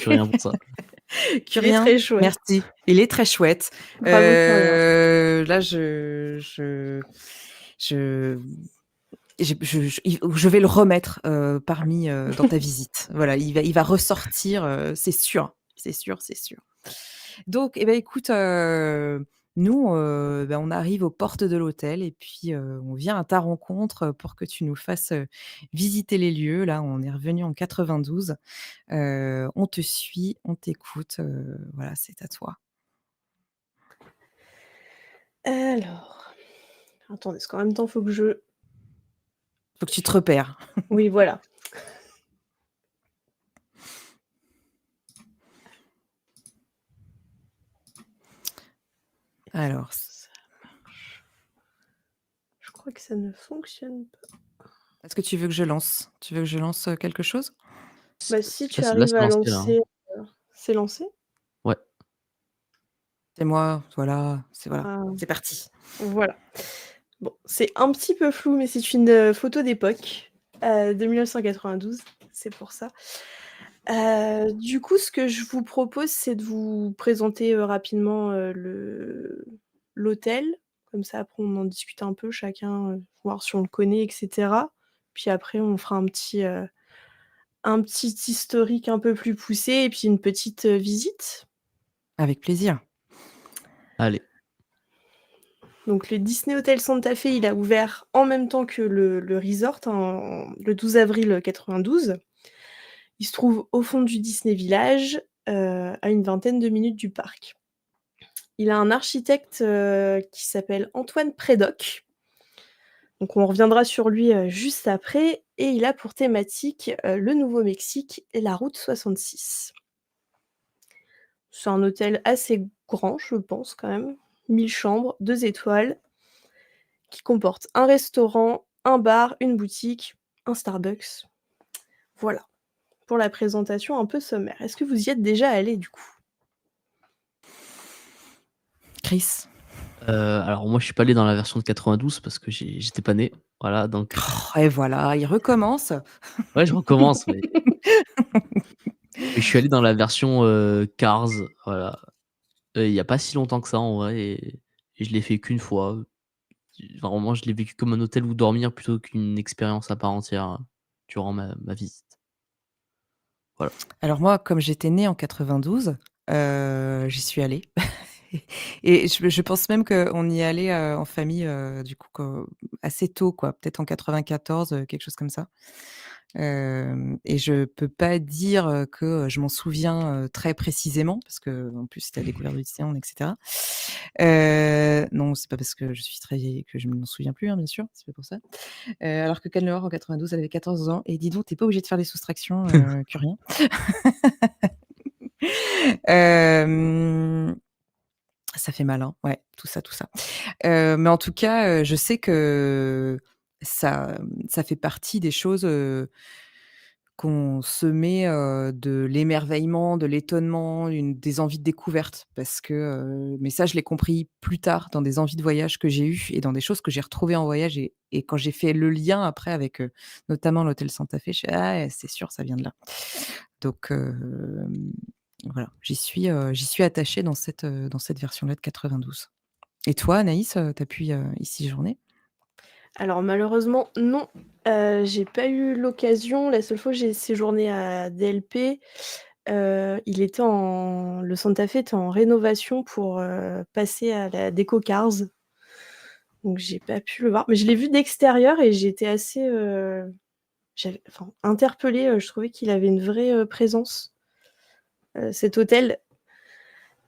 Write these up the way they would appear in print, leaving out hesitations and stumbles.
Curien pour ça. Il est Curien, très chouette. merci. Il est très chouette. Bravo, Curien. Là, je, je vais le remettre parmi dans ta visite. Voilà, il va ressortir, c'est sûr, c'est sûr, c'est sûr. Donc, eh ben, écoute, nous, ben, on arrive aux portes de l'hôtel et puis on vient à ta rencontre pour que tu nous fasses visiter les lieux. Là, on est revenu en 92. On te suit, on t'écoute. Voilà, c'est à toi. Alors, attendez, parce qu'en même temps, il faut que je... Faut que tu te repères. Oui, voilà. Alors, Ça marche. Je crois que ça ne fonctionne pas. est-ce que tu veux que je lance? Tu veux que je lance quelque chose? Bah, si tu Là, arrives c'est à lancé, là. lancer... C'est lancé? Ouais. C'est moi, voilà, Ah, c'est parti. voilà. Bon, c'est un petit peu flou, mais c'est une photo d'époque de 1992, c'est pour ça. Du coup, ce que je vous propose, c'est de vous présenter rapidement l'hôtel. Comme ça, après, on en discute un peu, chacun, voir si on le connaît, etc. Puis après, on fera un petit historique un peu plus poussé et puis une petite visite. Avec plaisir. Allez. Donc le Disney Hotel Santa Fe, il a ouvert en même temps que le resort, le 12 avril 92. Il se trouve au fond du Disney Village, à une vingtaine de minutes du parc. Il a un architecte qui s'appelle Antoine Prédoc. Donc on reviendra sur lui juste après. Et il a pour thématique le Nouveau-Mexique et la route 66. C'est un hôtel assez grand, je pense quand même. 1000 chambres, 2 étoiles, qui comporte un restaurant, un bar, une boutique, un Starbucks. Voilà, pour la présentation un peu sommaire. Est-ce que vous y êtes déjà allé du coup? Chris. Alors moi, je suis pas allé dans la version de 92 parce que j'étais pas né. Voilà, donc Oh, et voilà, il recommence. ouais, je recommence, mais je suis allé dans la version, Cars, voilà. Il y a pas si longtemps que ça, en vrai, et je l'ai fait qu'une fois. Vraiment, je l'ai vécu comme un hôtel où dormir plutôt qu'une expérience à part entière, durant ma visite. Voilà. Alors moi, comme j'étais née en 92, j'y suis allée. Et je pense même qu'on y allait en famille, du coup, assez tôt, quoi, peut-être en 94, quelque chose comme ça. Et je peux pas dire que je m'en souviens très précisément, parce que en plus, c'était la découverte de Disneyland, etc. Non, c'est pas parce que je suis très vieille que je m'en souviens plus, hein, bien sûr, c'est pas pour ça. Alors que Candelore, en 92, elle avait 14 ans. Et dis donc, t'es pas obligé de faire des soustractions, Curien. Ça fait mal, hein, ouais, tout ça, tout ça. Mais en tout cas, je sais que ça fait partie des choses qu'on se met de l'émerveillement, de l'étonnement, des envies de découverte. Parce que, mais ça, je l'ai compris plus tard dans des envies de voyage que j'ai eues et dans des choses que j'ai retrouvées en voyage. Et quand j'ai fait le lien après avec notamment l'hôtel Santa Fe, je suis ah, c'est sûr, ça vient de là. Donc, voilà, j'y suis attachée dans cette version-là de 92. Et toi, Anaïs, tu as pu y séjourner? Alors malheureusement, non. J'ai pas eu l'occasion. La seule fois que j'ai séjourné à DLP, le Santa Fe était en rénovation pour passer à la déco Cars. Donc j'ai pas pu le voir. Mais je l'ai vu d'extérieur et j'étais assez interpellée. Je trouvais qu'il avait une vraie présence, cet hôtel.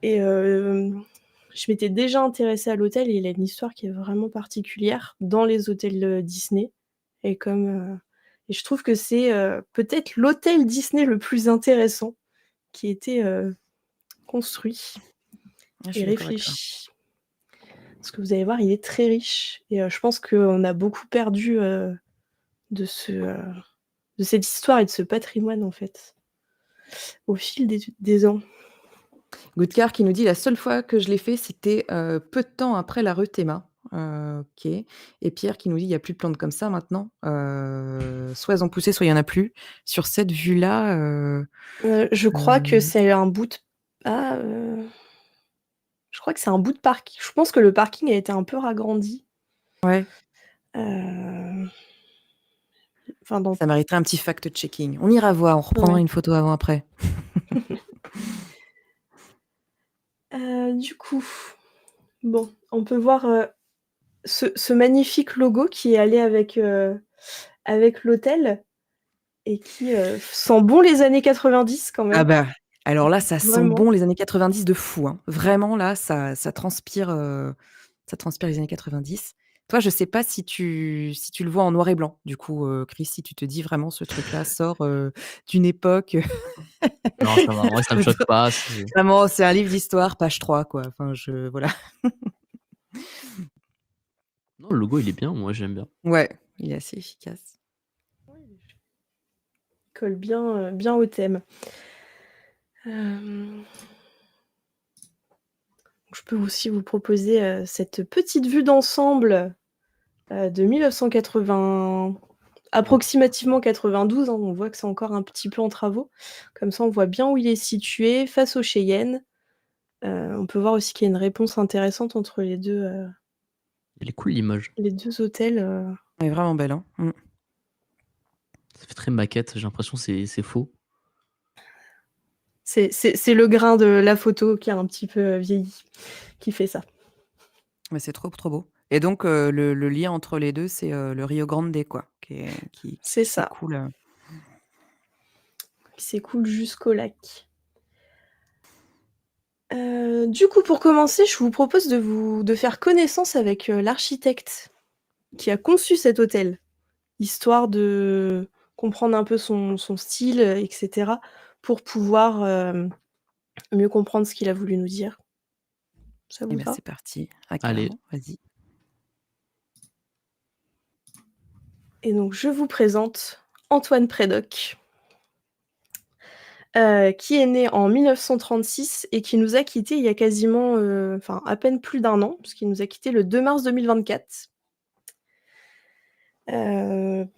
Et je m'étais déjà intéressée à l'hôtel et il a une histoire qui est vraiment particulière dans les hôtels Disney. Et et je trouve que c'est peut-être l'hôtel Disney le plus intéressant qui a été construit Ah, je et suis d'accord avec toi. réfléchi. Parce que vous allez voir, il est très riche. Et je pense qu'on a beaucoup perdu de de cette histoire et de ce patrimoine, en fait, au fil des ans. Goodcar qui nous dit: «La seule fois que je l'ai fait, c'était, peu de temps après la rue Théma». OK. Et Pierre qui nous dit: «Il y a plus de plantes comme ça maintenant». Soit elles ont poussé, soit il y en a plus. Sur cette vue-là, Je crois que heu, c'est un bout de ah, je crois que c'est un bout de parking. Je pense que le parking a été un peu ragrandi. ouais, Heu, enfin dans ça mériterait un petit fact-checking. On ira voir, on reprendra ouais. une photo avant-après. Du coup, bon, on peut voir, ce magnifique logo qui est allé avec l'hôtel et qui, sent bon les années 90 quand Ah même, bah, alors là, ça sent vraiment. bon les années 90 de fou, hein. Vraiment là, ça transpire les années 90. Toi, je sais pas si tu le vois en noir et blanc, du coup, Chris, si tu te dis vraiment ce truc-là sort, d'une époque, Non, ça va, en vrai, ça me choque pas, c'est vraiment, c'est un livre d'histoire, page 3 quoi. Enfin, voilà. non, le logo, il est bien, moi, j'aime bien. Ouais, il est assez efficace. Il colle bien, bien au thème. Hem, je peux aussi vous proposer, cette petite vue d'ensemble, de 1980 approximativement 92, hein, on voit que c'est encore un petit peu en travaux. Comme ça, on voit bien où il est situé, face aux Cheyennes. On peut voir aussi qu'il y a une réponse intéressante entre Elle est cool, l'image. les 2 hôtels, Elle est vraiment belle, hein. Mmh. Ça fait très maquette, j'ai l'impression que c'est faux. c'est le grain de la photo qui a un petit peu, vieilli, qui fait ça. Mais c'est trop, trop beau et donc le lien entre les 2, c'est, le Rio Grande, quoi, C'est qui ça, s'écoule, qui s'écoule jusqu'au lac. Du coup, pour commencer, je vous propose de faire connaissance avec, l'architecte qui a conçu cet hôtel, histoire de comprendre un peu son style, et cetera, pour pouvoir, mieux comprendre ce qu'il a voulu nous dire. Ça et vous bah, va? c'est parti. Ah Allez, carrément, vas-y. Et donc je vous présente Antoine Prédoc, qui est né en 1936 et qui nous a quittés il y a quasiment, enfin à peine plus d'1 an, puisqu'il nous a quittés le 2 mars 2024. Heu,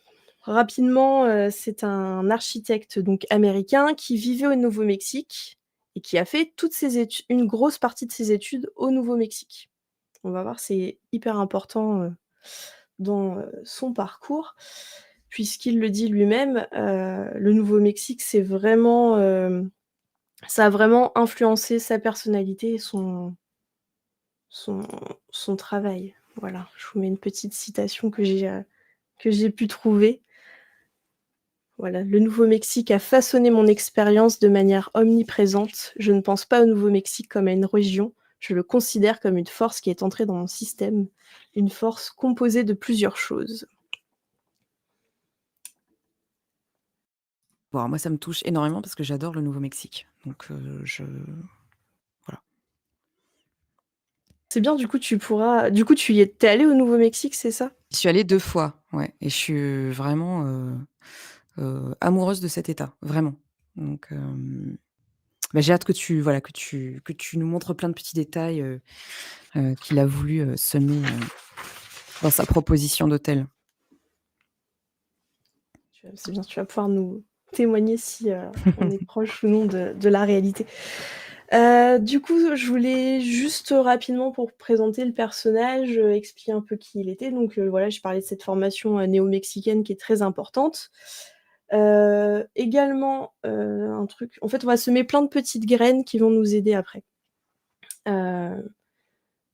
rapidement, c'est un architecte donc américain qui vivait au Nouveau-Mexique et qui a fait toutes ses étu une grosse partie de ses études au Nouveau-Mexique. On va voir, c'est hyper important, dans, son parcours, puisqu'il le dit lui-même, le Nouveau-Mexique, c'est vraiment, ça a vraiment influencé sa personnalité et son son travail. Voilà, je vous mets une petite citation que j'ai pu trouver. Voilà, le Nouveau-Mexique a façonné mon expérience de manière omniprésente. Je ne pense pas au Nouveau-Mexique comme à une région, je le considère comme une force qui est entrée dans mon système, une force composée de plusieurs choses. Bon alors moi ça me touche énormément parce que j'adore le Nouveau-Mexique, donc voilà. C'est bien, du coup, tu y es allé au Nouveau-Mexique, c'est ça? J'y suis allée 2 fois, ouais et je suis vraiment, amoureuse de cet état, vraiment. Donc bah, j'ai hâte que tu nous montres plein de petits détails, qu'il a voulu, semer, dans sa proposition d'hôtel. C'est bien, tu vas pouvoir nous témoigner si, on est proche ou non de la réalité. Du coup, je voulais juste rapidement pour présenter le personnage, expliquer un peu qui il était. Donc, voilà, je parlais de cette formation, néo-mexicaine qui est très importante. Également, un truc en fait, on va semer plein de petites graines qui vont nous aider après. Heu,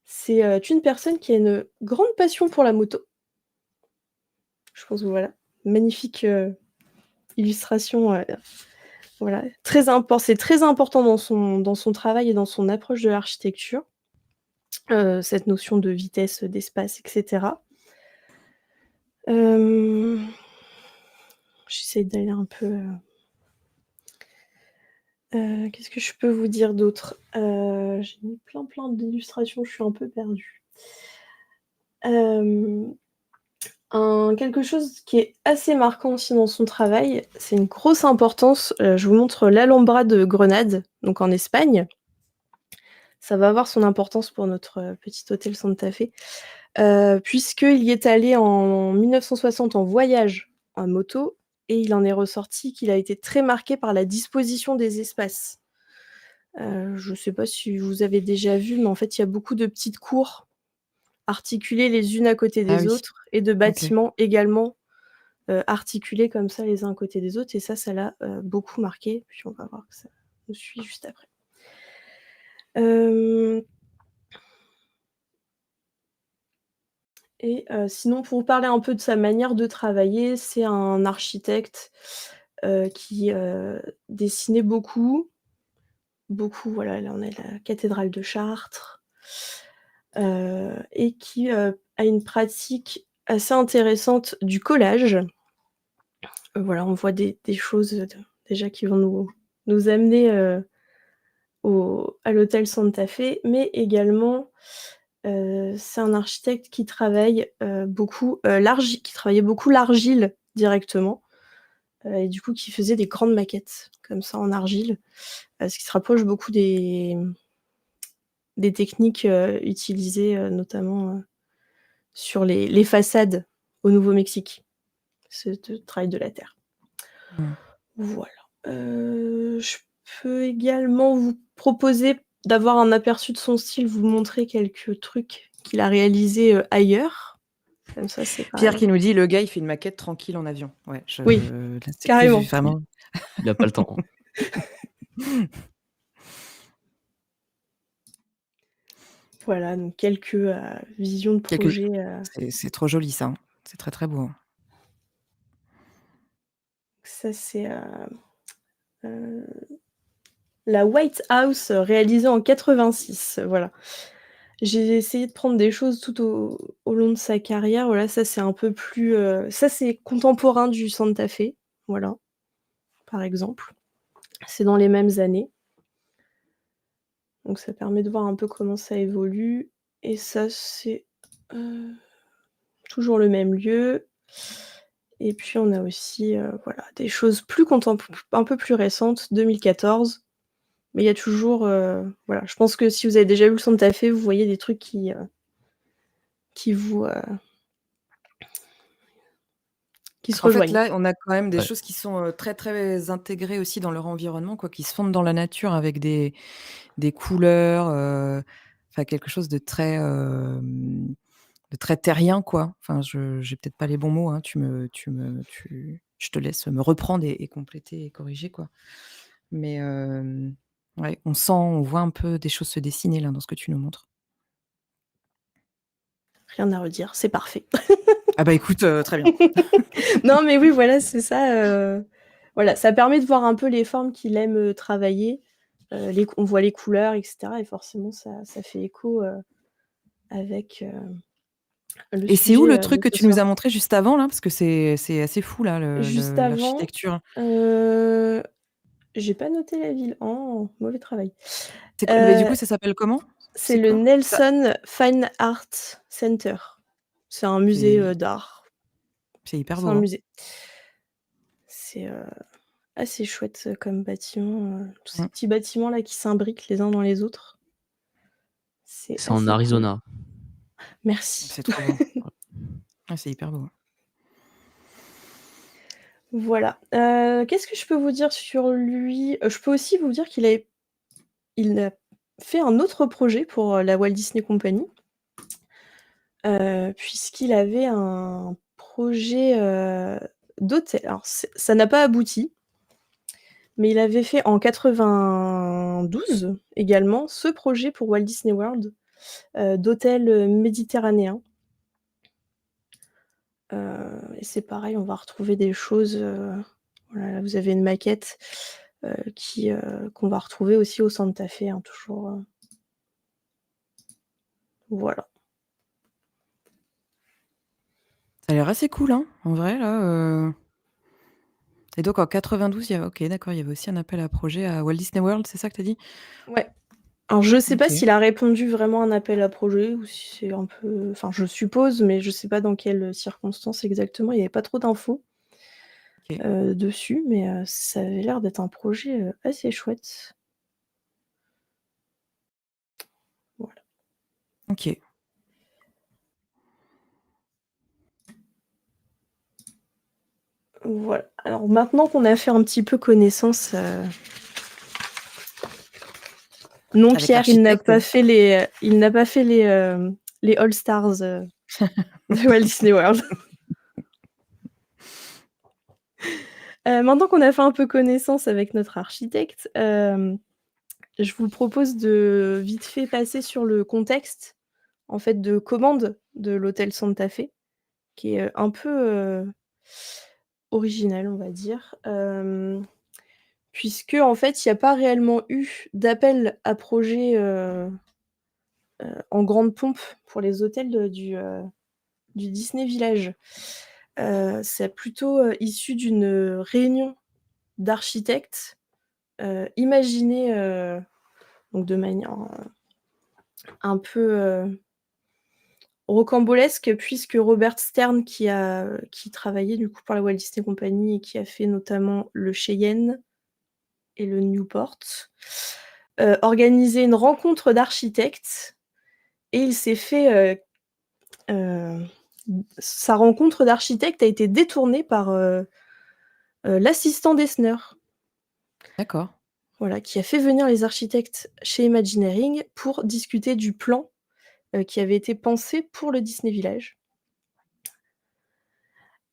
c'est, une personne qui a une grande passion pour la moto. Je pense que voilà, magnifique, illustration, voilà, c'est très important dans son travail et dans son approche de l'architecture, cette notion de vitesse, d'espace et cetera. Hem, j'essaie d'aller un peu, qu'est-ce que je peux vous dire d'autre? J'ai mis plein d'illustrations, je suis un peu perdue. Hem, quelque chose qui est assez marquant aussi dans son travail, c'est une grosse importance, je vous montre l'Alhambra de Grenade, donc en Espagne. Ça va avoir son importance pour notre, petit hôtel Santa Fe. puisqu'il y est allé en 1960 en voyage en moto et il en est ressorti qu'il a été très marqué par la disposition des espaces. Je sais pas si vous avez déjà vu, mais en fait, il y a beaucoup de petites cours articulées les unes à côté Ah des oui, autres et de OK. bâtiments également, articulés comme ça les uns à côté des autres et ça l'a, beaucoup marqué. Puis on va voir que ça nous suit juste après. Hem Et sinon pour vous parler un peu de sa manière de travailler, c'est un architecte, qui, dessinait beaucoup, beaucoup, voilà, là on a la cathédrale de Chartres, et qui, a une pratique assez intéressante du collage. Voilà, on voit des choses, déjà qui vont nous amener, à l'hôtel Santa Fe, mais également, c'est un architecte qui travaille, beaucoup, qui travaillait beaucoup l'argile directement, et du coup qui faisait des grandes maquettes comme ça en argile, ce qui se rapproche beaucoup des techniques, utilisées, notamment, sur les façades au Nouveau-Mexique, ce travail de la terre. Mmh. Voilà. Je peux également vous proposer d'avoir un aperçu de son style, vous montrer quelques trucs qu'il a réalisés, ailleurs. Comme ça, c'est Pierre pareil. qui nous dit: «Le gars, il fait une maquette tranquille en avion». Ouais, Oui, là, c'est prévu carrément. vraiment. Il a pas le temps. Voilà, donc quelques, visions de Quelque projet, c'est trop joli ça, hein. C'est très, très beau, hein. ça c'est, heu, la White House, réalisée en 86, voilà. J'ai essayé de prendre des choses tout au long de sa carrière. Voilà, ça c'est un peu plus, ça c'est contemporain du Santa Fe, voilà, par exemple. C'est dans les mêmes années, donc ça permet de voir un peu comment ça évolue et ça c'est, heu, toujours le même lieu et puis on a aussi, voilà, des choses plus un peu plus récentes, 2014, mais il y a toujours, voilà, je pense que si vous avez déjà vu le Santa Fe, vous voyez des trucs qui vous, qui se En fait, rejoignent. là, on a quand même des Ouais. choses qui sont, très, très intégrées aussi dans leur environnement, quoi, qui se fondent dans la nature avec des couleurs, enfin quelque chose de très terrien, quoi. Enfin, je j'ai peut-être pas les bons mots, hein, je te laisse me reprendre et compléter et corriger, quoi. Mais ouais, on voit un peu des choses se dessiner, là, dans ce que tu nous montres. Rien à redire, c'est parfait. Ah bah, écoute, très bien. Non, mais oui, voilà, c'est ça, voilà, ça permet de voir un peu les formes qu'il aime, travailler, on voit les couleurs et cetera et forcément ça fait écho, avec, le Et c'est où sujet, le truc de que ce tu nous as soir. montré juste avant, là? Parce que c'est assez fou, là, Juste avant, l'architecture. heu, j'ai pas noté la ville. Oh, mauvais travail. C'est q Mais du Heu, coup, ça s'appelle comment? c'est C'est le quoi? Ça Nelson Fine Art Center. C'est un musée, c'est d'art. c'est hyper C'est beau, un hein. musée. C'est, assez chouette, comme bâtiment, tous ces Mmh. petits bâtiments là qui s'imbriquent les uns dans les autres. C'est C'est en assez cool. Arizona. Merci. C'est trop beau. Ouais, c'est hyper beau. Voilà. Qu'est-ce que je peux vous dire sur lui? Je peux aussi vous dire il a fait un autre projet pour, la Walt Disney Company, puisqu'il avait un projet, d'hôtel. Alors ça n'a pas abouti, mais il avait fait en 92 également ce projet pour Walt Disney World, d'hôtel, méditerranéen. Et c'est pareil, on va retrouver des choses, voilà, là vous avez une maquette, qu'on va retrouver aussi au Santa Fe, hein, toujours, voilà. Ça a l'air assez cool, hein, en vrai, là, et donc en 92, il y a OK, d'accord, il y avait aussi un appel à projet à Walt Disney World, c'est ça que tu as dit? Ouais. Alors je sais pas OK. s'il a répondu vraiment à un appel à projet ou si c'est un peu enfin je suppose, mais je sais pas dans quelles circonstances exactement, il y avait pas trop d'infos, OK. dessus, mais ça avait l'air d'être un projet, assez chouette. Voilà. OK. Voilà. Alors maintenant qu'on a fait un petit peu connaissance, non, Avec Pierre, il n'a l'architecte. pas fait les All Stars, de Walt Disney World. Maintenant qu'on a fait un peu connaissance avec notre architecte, je vous propose de vite fait passer sur le contexte, en fait, de commande de l'hôtel Santa Fe, qui est, un peu, original, on va dire. Puisque en fait, il y a pas réellement eu d'appel à projets, en grande pompe pour les hôtels du Disney Village. C'est plutôt, issu d'une, réunion d'architectes, imaginée, donc de manière, un peu, rocambolesque puisque Robert Stern qui travaillait du coup pour la Walt Disney Company et qui a fait notamment le Cheyenne et le Newport, organisait une rencontre d'architectes et il s'est fait, heu, sa rencontre d'architectes a été détournée par, l'assistant d'Eisner. D'accord. Voilà, qui a fait venir les architectes chez Imagineering pour discuter du plan, qui avait été pensé pour le Disney Village.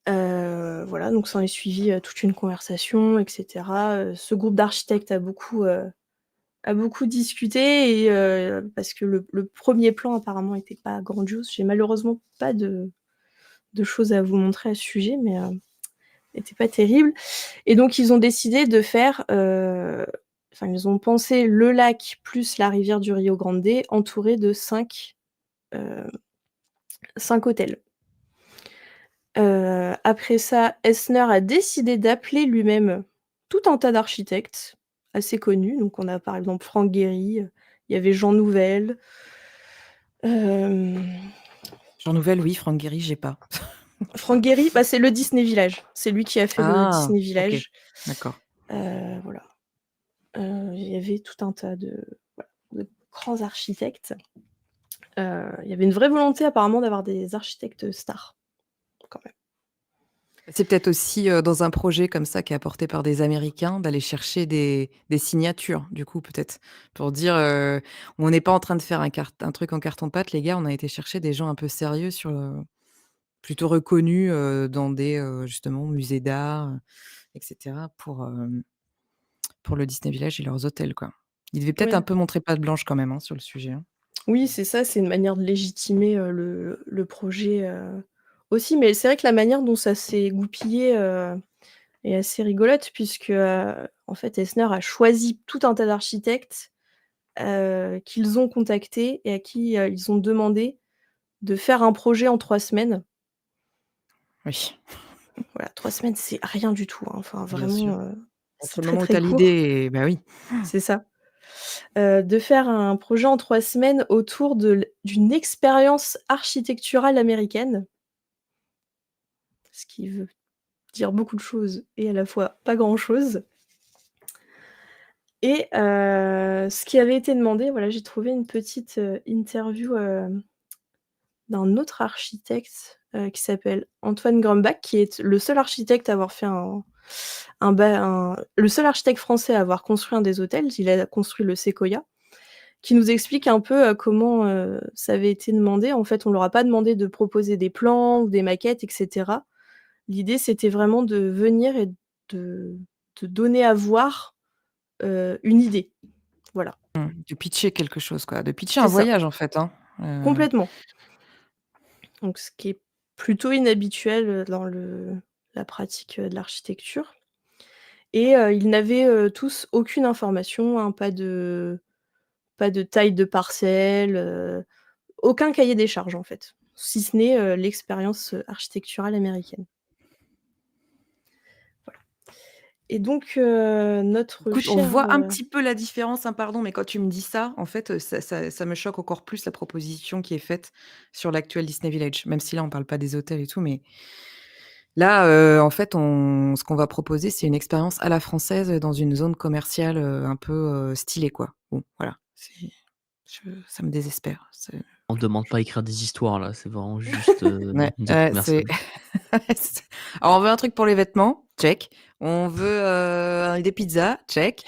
Voilà, donc s'en est suivi, toute une conversation et cetera. Ce groupe d'architectes a beaucoup discuté et parce que le 1er plan apparemment était pas grandiose. J'ai malheureusement pas de choses à vous montrer à ce sujet, mais était pas terrible et donc ils ont décidé de faire, enfin ils ont pensé le lac plus la rivière du Rio Grande entourés de 5 hôtels. Après ça, Eisner a décidé d'appeler lui-même tout un tas d'architectes assez connus. Donc on a par exemple Frank Gehry, il y avait Jean Nouvel. Jean Nouvel, oui, Franck Gehry, j'ai pas. Frank Gehry, bah, c'est le Disney Village. C'est lui qui a fait le Ah! Disney OK, Village. d'accord. Voilà. Il y avait tout un tas voilà, de grands architectes. Il y avait une vraie volonté apparemment d'avoir des architectes stars, quand même. C'est peut-être aussi, dans un projet comme ça qui est apporté par des Américains, d'aller chercher des signatures, du coup, peut-être, pour dire, «On n'est pas en train de faire un truc en carton-pâte, les gars, on a été chercher des gens un peu sérieux sur, plutôt reconnus, dans des, justement, musées d'art, et cetera, pour le Disney Village et leurs hôtels, quoi». Ils devaient peut-être un Ouais. peu montrer patte blanche quand même, hein, sur le sujet, hein. Oui, c'est ça, c'est une manière de légitimer, le projet, aussi. Mais c'est vrai que la manière dont ça s'est goupillé, est assez rigolote puisque, en fait, Eisner a choisi tout un tas d'architectes, qu'ils ont contactés et à qui, ils ont demandé de faire un projet en 3 semaines. Oui, Voilà, 3 semaines, c'est rien du tout, hein. Enfin bien sûr. vraiment, Entre c'est le très, moment où très tu as court. l'idée et bah, oui. C'est ça. De faire un projet en 3 semaines autour d'une expérience architecturale américaine. Ce qui veut dire beaucoup de choses et à la fois pas grand-chose. Et ce qui avait été demandé, voilà, j'ai trouvé une petite, interview, d'un autre architecte, qui s'appelle Antoine Grumbach, qui est le seul architecte à avoir fait le seul architecte français à avoir construit un des hôtels. Il a construit le Sequoia, qui nous explique un peu, comment, ça avait été demandé. En fait, on leur a pas demandé de proposer des plans ou des maquettes et cetera. L'idée, c'était vraiment de venir et de de donner à voir, une idée. Voilà, De pitcher quelque chose, quoi, de pitcher un c'est ça, voyage, en fait, hein, complètement. Donc ce qui est plutôt inhabituel, dans la pratique, de l'architecture et ils n'avaient, tous aucune information, hein, pas de taille de parcelle, aucun cahier des charges, en fait, si ce n'est, l'expérience, architecturale américaine. Et donc notre Écoute, on cher, voit un petit peu la différence, hein, pardon, mais quand tu me dis ça, en fait, ça me choque encore plus la proposition qui est faite sur l'actuel Disney Village. Même si là, on parle pas des hôtels et tout, mais là, en fait, on ce qu'on va proposer, c'est une expérience à la française, dans une zone commerciale, un peu, stylée, quoi. Bon, voilà, ça me désespère. On demande pas à écrire des histoires là, c'est vraiment juste, Ouais, une zone c'est commerciale. c'est alors on veut un truc pour les vêtements, check. On veut, des pizzas, check.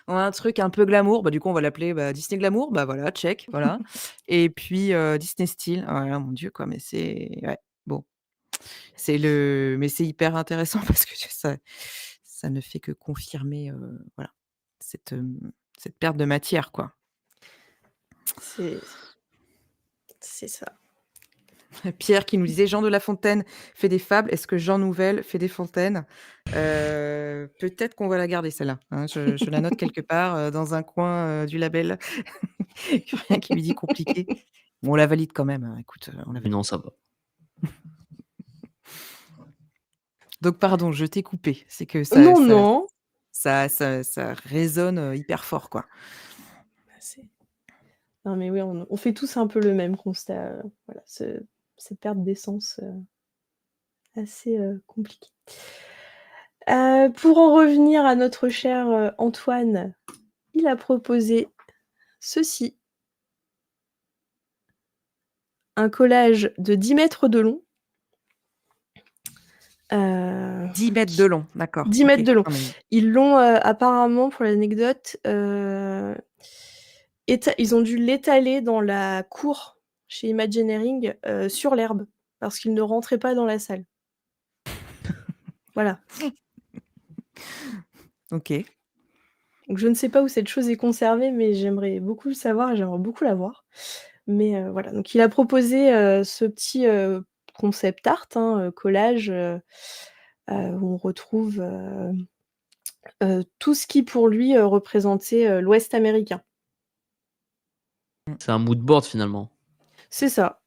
On a un truc un peu glamour, bah, du coup, on va l'appeler, bah, Disney Glamour, bah, voilà, check, voilà. Et puis, Disney Style, voilà, mon Dieu, quoi, mais c'est ouais, bon, mais c'est hyper intéressant parce que ça ne fait que confirmer, voilà, cette perte de matière, quoi. C'est c'est ça. Pierre qui nous disait: «Jean de La Fontaine fait des fables, est-ce que Jean Nouvel fait des fontaines?» Peut-être qu'on va la garder celle-là, hein, je la note quelque part, dans un coin, du label. Rien qui lui dit compliqué. Bon, on la valide quand même, hein, écoute, on la Mais valide. non, ça va. Donc pardon, je t'ai coupé, c'est que Non, non. ça résonne, hyper fort, quoi. Bah, non, mais oui, on fait tous un peu le même constat, voilà, cette perte d'essence, assez, compliquée. Pour en revenir à notre cher, Antoine, il a proposé ceci. Un collage de 10 mètres de long. 10 mètres de long, d'accord, 10 OK, mètres de long. quand même. Ils l'ont, apparemment, pour l'anecdote, ils ont dû l'étaler dans la cour chez Imagineering, sur l'herbe, parce qu'il ne rentrait pas dans la salle. Voilà. OK. Donc je ne sais pas où cette chose est conservée, mais j'aimerais beaucoup le savoir et j'aimerais beaucoup la voir. Mais voilà, donc il a proposé, ce petit, concept art, hein, collage, où on retrouve, tout ce qui pour lui, représentait, l'Ouest américain. Mmh. C'est un mood board finalement. C'est ça.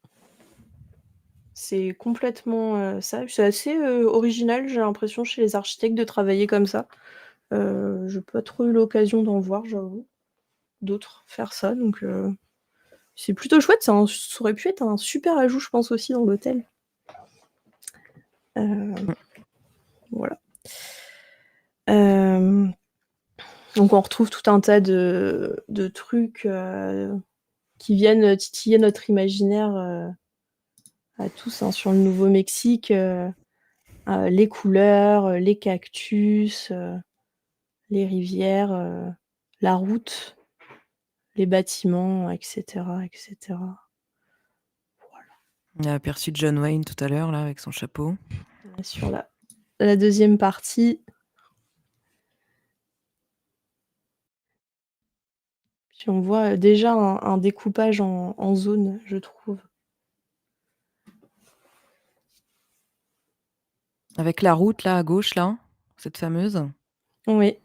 C'est complètement, ça. C'est assez, original, j'ai l'impression, chez les architectes de travailler comme ça. J'ai pas trop eu l'occasion d'en voir, j'avoue, d'autres faire ça, donc c'est plutôt chouette. Ça aurait pu être un super ajout, je pense, aussi dans l'hôtel. Mmh. Voilà. Hem, donc on retrouve tout un tas de trucs, qui viennent, titiller notre imaginaire, à tous, hein, sur le Nouveau-Mexique, les couleurs, les cactus, les rivières, la route, les bâtiments, et cetera, et cetera. Voilà. On a aperçu John Wayne tout à l'heure, là, avec son chapeau. Sur la 2e partie. Puis on voit, déjà un découpage en zones, je trouve. Avec la route, là, à gauche, là, cette fameuse. Oui.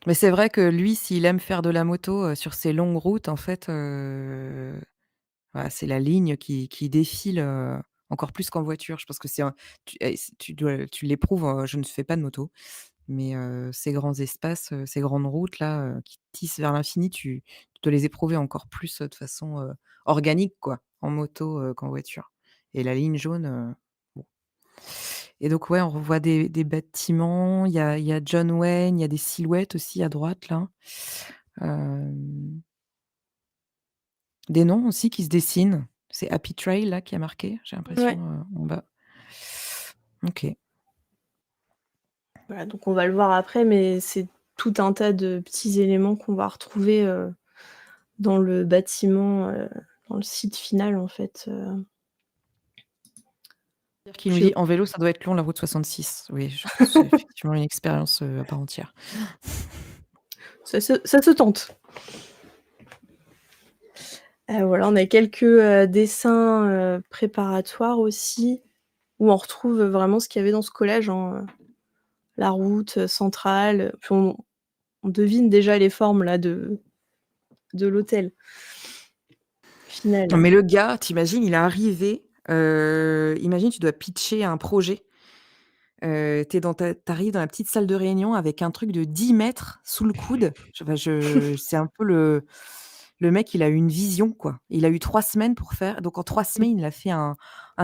Mais c'est vrai que lui, s'il aime faire de la moto, sur ces longues routes, en fait, voilà, c'est la ligne qui défile, encore plus qu'en voiture. Je pense que c'est un tu l'éprouves, je ne fais pas de moto, mais ces grands espaces, ces grandes routes-là, qui tissent vers l'infini, tu dois les éprouver encore plus, de façon, organique, quoi, en moto, qu'en voiture. Et la ligne jaune, bon. Et donc ouais, on revoit des bâtiments, il y a John Wayne, il y a des silhouettes aussi à droite là. Hem, des noms aussi qui se dessinent. C'est Happy Trail là qui a marqué, j'ai l'impression, Ouais. en bas. OK. Voilà, donc on va le voir après, mais c'est tout un tas de petits éléments qu'on va retrouver, dans le bâtiment, dans le site final, en fait, Qui nous puis dit: «En vélo, ça doit être long la route 66». Oui, je pense que c'est effectivement une expérience, à part entière. ça se tente. Voilà, on a quelques, dessins, préparatoires aussi, où on retrouve vraiment ce qu'il y avait dans ce collage, hein, la route, centrale, puis on devine déjà les formes là de l'hôtel final. Mais le gars, tu imagines, il est arrivé, imagine tu dois pitcher un projet, tu es dans ta tu arrives dans la petite salle de réunion avec un truc de 10 mètres sous le coude. Je c'est un peu le Le mec, il a eu une vision, quoi. Il a eu 3 semaines pour faire donc en 3 semaines, il a fait un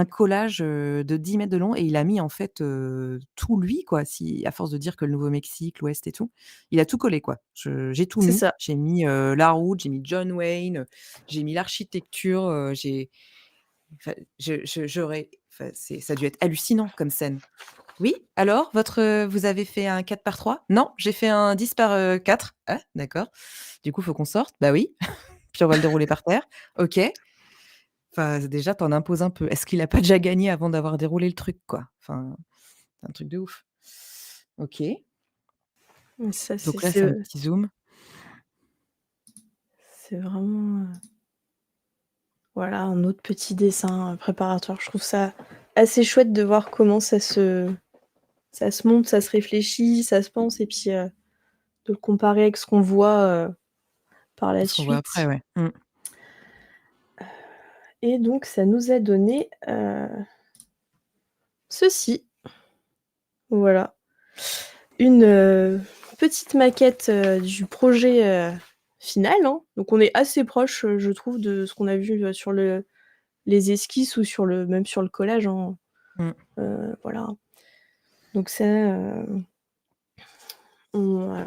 collage, de 10 mètres de long et il a mis, en fait, tout lui, quoi. Si à force de dire que le Nouveau-Mexique, l'Ouest et tout, il a tout collé, quoi. J'ai tout C'est mis. ça. J'ai mis, la route, j'ai mis John Wayne, j'ai mis l'architecture, j'ai enfin, j'aurais enfin, ça a dû être hallucinant comme scène. «Oui, alors vous avez fait un 4x3? Non, j'ai fait un 10x4. Ah d'accord. Du coup, faut qu'on sorte? Bah oui, puis on va le dérouler par terre. OK». Enfin, déjà, tu en imposes un peu. Est-ce qu'il a pas déjà gagné avant d'avoir déroulé le truc, quoi? Enfin, c'est un truc de ouf. OK, Mais ça, donc là, c'est un petit zoom. c'est vraiment, voilà, un autre petit dessin, préparatoire. Je trouve ça assez chouette de voir comment ça se monte, ça se réfléchit, ça se pense et puis, de le comparer avec ce qu'on voit, par la Ce qu'on voit après, suite ouais. Mmh. et donc ça nous a donné, ceci. Voilà. Une, petite maquette, du projet, final, hein. Donc on est assez proche, je trouve, de ce qu'on a vu, sur les esquisses ou même sur le collage, hein. Mmh. Voilà. Donc ça, on,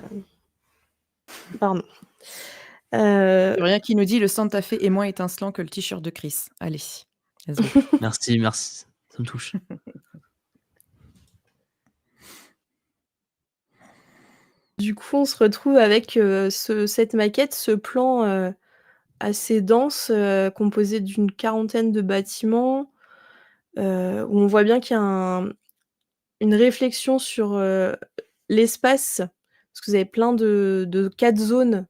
pardon. Rien qui nous dit: «Le Santa Fe est moins étincelant que le t-shirt de Chris». Allez, let's go. Merci, merci, ça me touche. Du coup, on se retrouve avec, cette maquette, ce plan, assez dense, composé d'une quarantaine de bâtiments, où on voit bien qu'il y a une réflexion sur, l'espace, parce que vous avez plein de 4 zones,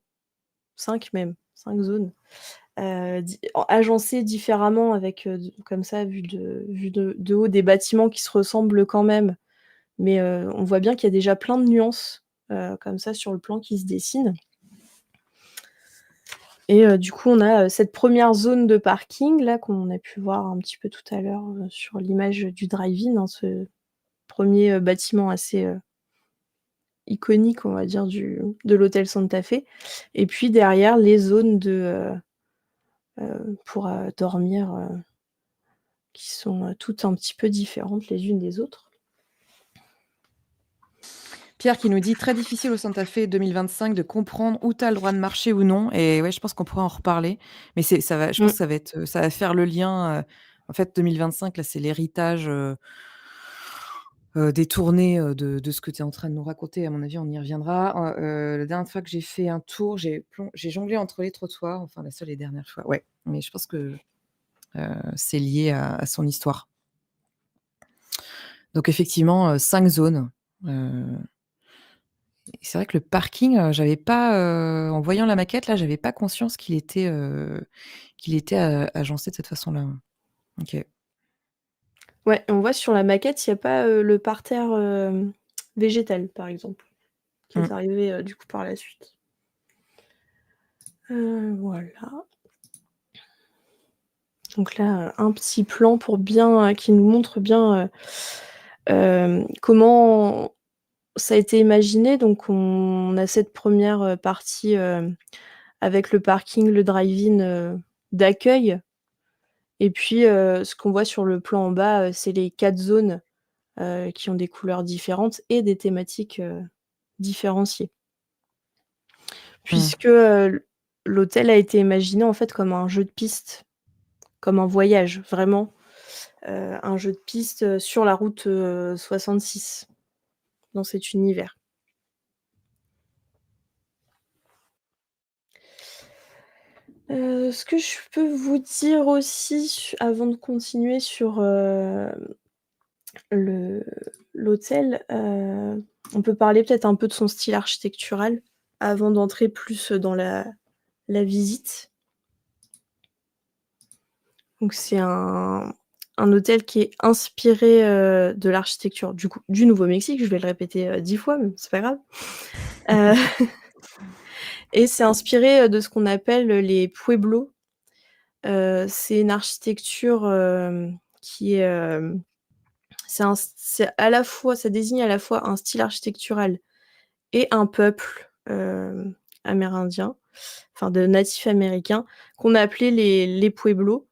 5 même, 5 zones, agencées différemment avec, comme ça, vu de haut, des bâtiments qui se ressemblent quand même. Mais, on voit bien qu'il y a déjà plein de nuances, comme ça sur le plan qui se dessinent. Et du coup, on a, cette première zone de parking là qu'on a pu voir un petit peu tout à l'heure, sur l'image du drive-in, hein, ce premier bâtiment assez, iconique, on va dire, de l'hôtel Santa Fe. Et puis derrière, les zones pour, dormir, qui sont, toutes un petit peu différentes les unes des autres. Pierre qui nous dit: «Très difficile au Santa Fe 2025 de comprendre où tu as le droit de marcher ou non» et ouais, je pense qu'on pourrait en reparler. Mais je pense Mmh. que ça va faire le lien, en fait 2025 là, c'est l'héritage, détourné, de ce que tu es en train de nous raconter. À mon avis, on y reviendra. La dernière fois que j'ai fait un tour, j'ai jonglé entre les trottoirs, enfin la seule et dernière fois, ouais. Mais je pense que, c'est lié à son histoire. Donc effectivement, 5 zones, heu et c'est vrai que le parking, j'avais pas, en voyant la maquette là, j'avais pas conscience qu'il était, agencé de cette façon-là. OK. Ouais, on voit sur la maquette, il y a pas, le parterre, végétal, par exemple, qui Mmh. est arrivé, du coup, par la suite. Voilà. Donc là, un petit plan pour bien, qui nous montre bien, comment ça a été imaginé. Donc on a cette première partie, avec le parking, le drive-in, d'accueil et puis, ce qu'on voit sur le plan en bas, c'est les 4 zones, qui ont des couleurs différentes et des thématiques, différenciées. Mmh. Puisque, l'hôtel a été imaginé, en fait, comme un jeu de piste, comme un voyage, vraiment, un jeu de piste, sur la route, 66, dans cet univers. Ce que je peux vous dire aussi avant de continuer sur, le l'hôtel, on peut parler peut-être un peu de son style architectural avant d'entrer plus dans la visite. Donc c'est un hôtel qui est inspiré, de l'architecture du coup du Nouveau-Mexique. Je vais le répéter, 10 fois, mais c'est pas grave. Heu et c'est inspiré, de ce qu'on appelle, les pueblos. C'est une architecture, qui est, c'est à la fois ça désigne à la fois un style architectural et un peuple, amérindien. enfin de natifs américains, qu'on appelait les pueblos.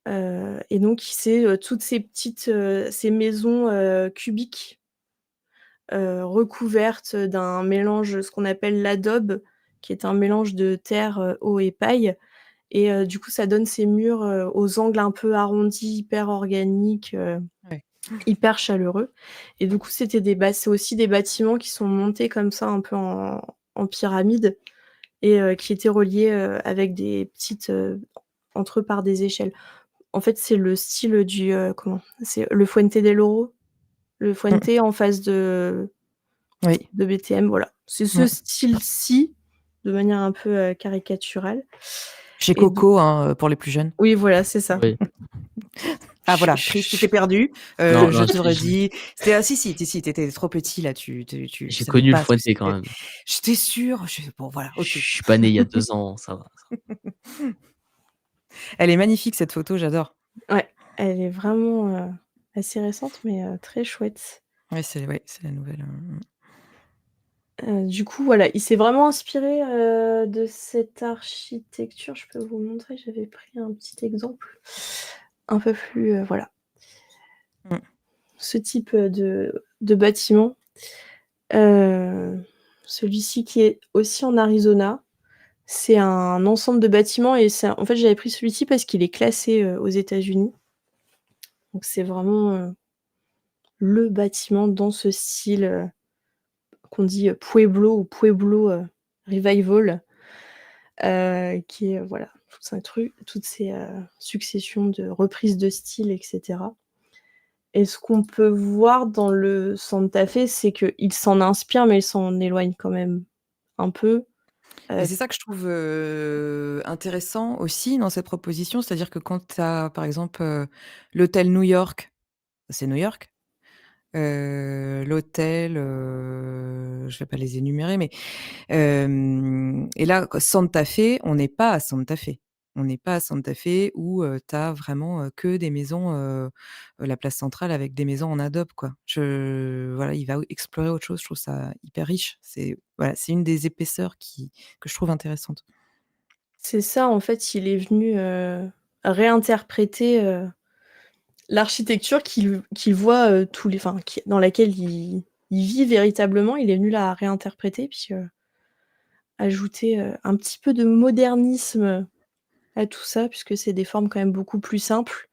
Et donc c'est, toutes ces petites, ces maisons, cubiques, recouvertes d'un mélange, ce qu'on appelle l'adobe, qui est un mélange de terre, eau et paille. Et du coup, ça donne ces murs, aux angles un peu arrondis, hyper organiques, Ouais. hyper chaleureux. Et du coup, c'est aussi des bâtiments qui sont montés comme ça, un peu en pyramide, et qui étaient reliés, avec des petites, entre eux par des échelles. En fait, c'est le style du, comment? C'est le Fuente del Oro, le Mmh. Fuente en face Oui. de BTM, voilà. C'est ce Ouais. style-ci, de manière un peu, caricaturale. Chez Et du Coco, hein, pour les plus jeunes. Oui, voilà, c'est ça. Oui. Ah Je voilà, Chris, tu je t'es perdu. Non, Je non, te redis. C'était ah si, tu étais trop petit là, tu j'ai savais connu le pas ce que Fouetté quand c'était. même. J'étais sûre, bon voilà, Je OK. suis pas né il y a 2 ans, ça va. Elle est magnifique cette photo, j'adore. Ouais, elle est vraiment, assez récente, mais très chouette. Ouais, c'est la nouvelle, Du coup, voilà, il s'est vraiment inspiré, de cette architecture. Je peux vous montrer, j'avais pris un petit exemple un peu plus, voilà. Mmh. Ce type, de bâtiment. Heu, Celui-ci qui est aussi en Arizona, c'est un ensemble de bâtiments, et c'est en fait, j'avais pris celui-ci parce qu'il est classé, aux États-Unis. Donc c'est vraiment, le bâtiment dans ce style, qu'on dit, pueblo ou pueblo, revival, qui est, voilà, toutes ces, successions de reprises de style, et cetera. Et ce qu'on peut voir dans le Santa Fe, c'est qu'il s'en inspire, mais il s'en éloigne quand même un peu. Et Heu, c'est ça que je trouve, intéressant aussi dans cette proposition, c'est-à-dire que quand tu as, par exemple, l'hôtel New York, c'est New York? L'hôtel, je vais pas les énumérer, mais et là, Santa Fe, on n'est pas à Santa Fe. On n'est pas à Santa Fe où, tu as vraiment, que des maisons, la place centrale avec des maisons en adobe, quoi. Voilà, il va explorer autre chose, je trouve ça hyper riche. C'est voilà, c'est une des épaisseurs que je trouve intéressante. c'est ça, en fait, il est venu, réinterpréter, l'architecture qu'il voit, tous les enfin, qui dans laquelle il vit véritablement. Il est venu la réinterpréter, puis, ajouter, un petit peu de modernisme à tout ça, puisque c'est des formes quand même beaucoup plus simples,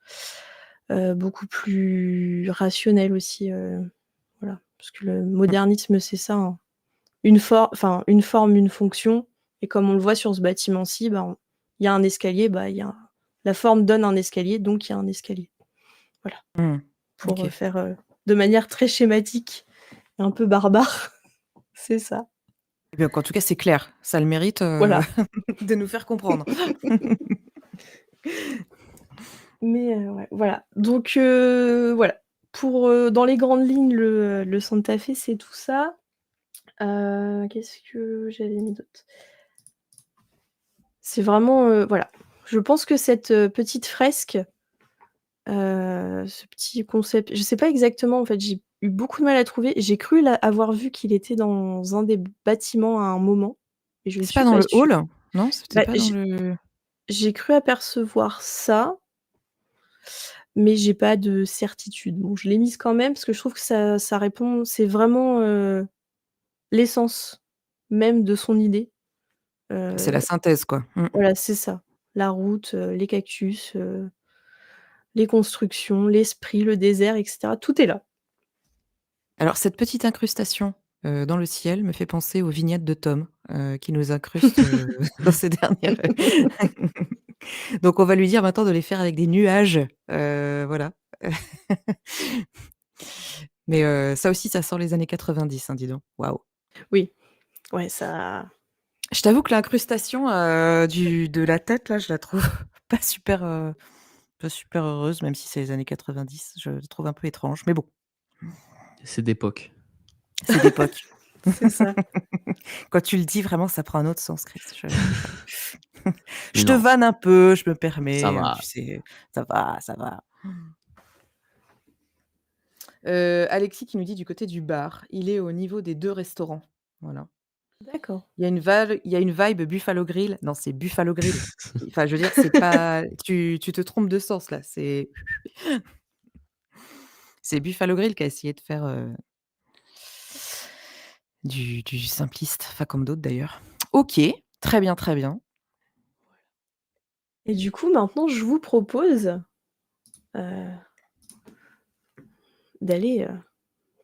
beaucoup plus rationnelles aussi, voilà. Parce que le Mmh. modernisme, c'est ça, hein. Une forme, une fonction, et comme on le voit sur ce bâtiment-ci, bah, on il y a un escalier, bah, il y a la forme donne un escalier, donc il y a un escalier. Voilà, Mmh. pour, OK. faire, de manière très schématique et un peu barbare, c'est ça. Eh bien, en tout cas, c'est clair. Ça a le mérite, Voilà, de nous faire comprendre. mais ouais, voilà. Donc voilà, pour, dans les grandes lignes, le Santa Fe, c'est tout ça. Qu'est-ce que j'avais mis d'autre? C'est vraiment, voilà. Je pense que cette, petite fresque, ce petit concept, je sais pas exactement, en fait, j'ai eu beaucoup de mal à trouver. J'ai cru avoir vu qu'il était dans un des bâtiments à un moment, et je ne C'est pas suis dans pas le sûre. hall? Non, c'était Bah, pas dans le j'ai cru apercevoir ça, mais j'ai pas de certitude. Bon, je l'ai mise quand même parce que je trouve que ça répond, c'est vraiment, l'essence même de son idée. c'est Heu, la synthèse, quoi. Mmh. voilà, c'est ça. La route, les cactus, les constructions, l'esprit, le désert, et cetera, tout est là. Alors cette petite incrustation, dans le ciel me fait penser aux vignettes de Tom, qui nous incruste, dans ces dernières donc on va lui dire maintenant de les faire avec des nuages, voilà. Mais ça aussi, ça sent les années 90, hein, dis donc. Waouh! Oui, ouais, ça Je t'avoue que l'incrustation, de la tête là, je la trouve pas super, pas super heureuse, même si c'est les années 90, je la trouve un peu étrange, mais bon, C'est d'époque. c'est d'époque. c'est ça. Quand tu le dis, vraiment, ça prend un autre sens, Chris. Mais Je te non, vanne un peu, je me ça permets, hein, va. tu sais, ça va, ça va. Alexis qui nous dit du côté du bar, il est au niveau des 2 restaurants. Voilà. D'accord. Il y a une vibe Buffalo Grill. Non, c'est Buffalo Grill. Enfin, je veux dire, c'est pas tu te trompes de sens là, c'est Buffalo Grill qui a essayé de faire, du simpliste, enfin comme d'autres d'ailleurs. OK, très bien, très bien. Et du coup, maintenant, je vous propose, heu, d'aller,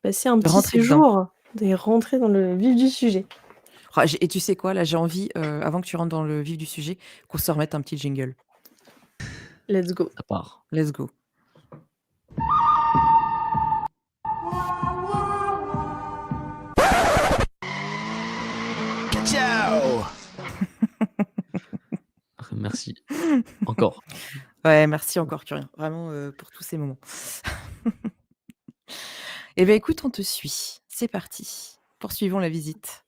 passer un De petit rentrer dedans. séjour et rentrer dans le vif du sujet. Ah j'ai et tu sais quoi? Là, j'ai envie, avant que tu rentres dans le vif du sujet, qu'on se remette un petit jingle. Let's go. Ça part. Let's go. Ciao. Merci. Encore. Ouais, merci encore Curien, vraiment, pour tous ces moments. Eh beh, écoute, on te suit. C'est parti. Poursuivons la visite.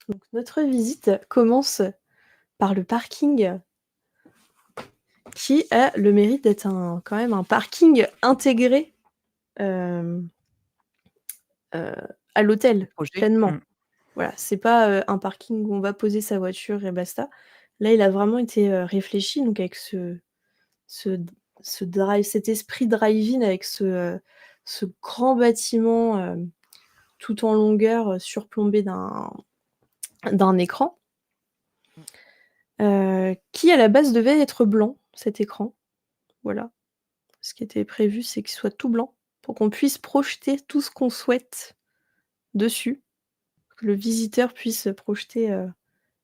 Donc notre visite commence par le parking, qui a le mérite d'être quand même un parking intégré, hem, à l'hôtel, Projet? pleinement. Mmh. Voilà, c'est pas, un parking où on va poser sa voiture et basta. Là, il a vraiment été, réfléchi, donc avec ce cet esprit drive-in avec ce grand bâtiment, tout en longueur, surplombé d'un écran, qui à la base devait être blanc, cet écran. Voilà. Ce qui était prévu, c'est qu'il soit tout blanc pour qu'on puisse projeter tout ce qu'on souhaite dessus, que le visiteur puisse projeter,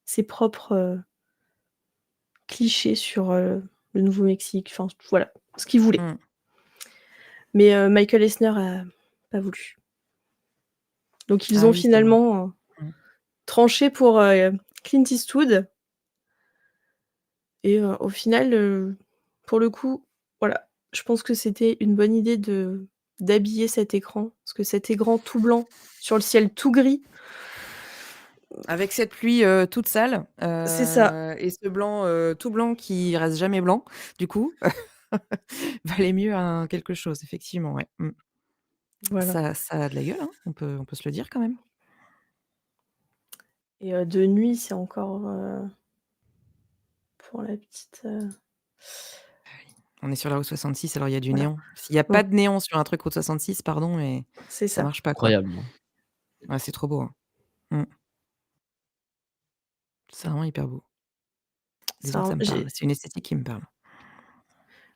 ses propres, clichés sur, le Nouveau-Mexique, enfin voilà, ce qu'il voulait. Mmh. Mais Michael Eisner a pas voulu. Donc ils Ah ont oui, c'est vrai. finalement, Mmh. tranché pour, Clint Eastwood et au final, pour le coup, voilà, je pense que c'était une bonne idée d'habiller cet écran, parce que cet écran tout blanc sur le ciel tout gris, Avec cette pluie, toute sale, c'est ça, et ce blanc, tout blanc qui reste jamais blanc, du coup, valait mieux un quelque chose, effectivement, ouais. Mmh. voilà. Ça a de la gueule, hein, on peut se le dire quand même. Et de nuit, c'est encore, pour la petite, On est sur la route 66, alors il y a du voilà. néon. S'il y a pas Donc de néon sur un truc route 66, pardon, mais c'est ça ça. marche pas, quoi. Incroyable, hein. Ouais, c'est trop beau, hein. Mmh. C'est vraiment hyper beau. Disons que Ça ça me parle. j'ai C'est une esthétique qui me parle.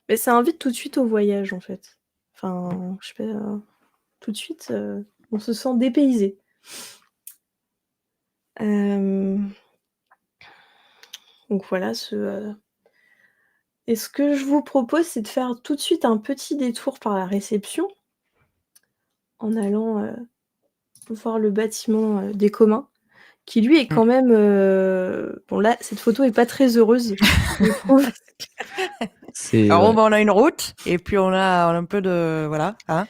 Mais ça invite tout de suite au voyage, en fait. Enfin, je sais pas, tout de suite, on se sent dépaysé. Hem, donc voilà, et ce que je vous propose, c'est de faire tout de suite un petit détour par la réception, en allant, voir le bâtiment, des communs, qui lui est Mmh. quand même, bon là, cette photo est pas très heureuse, je trouve. C'est Alors, ouais, on a une route et puis on a un peu de voilà, hein?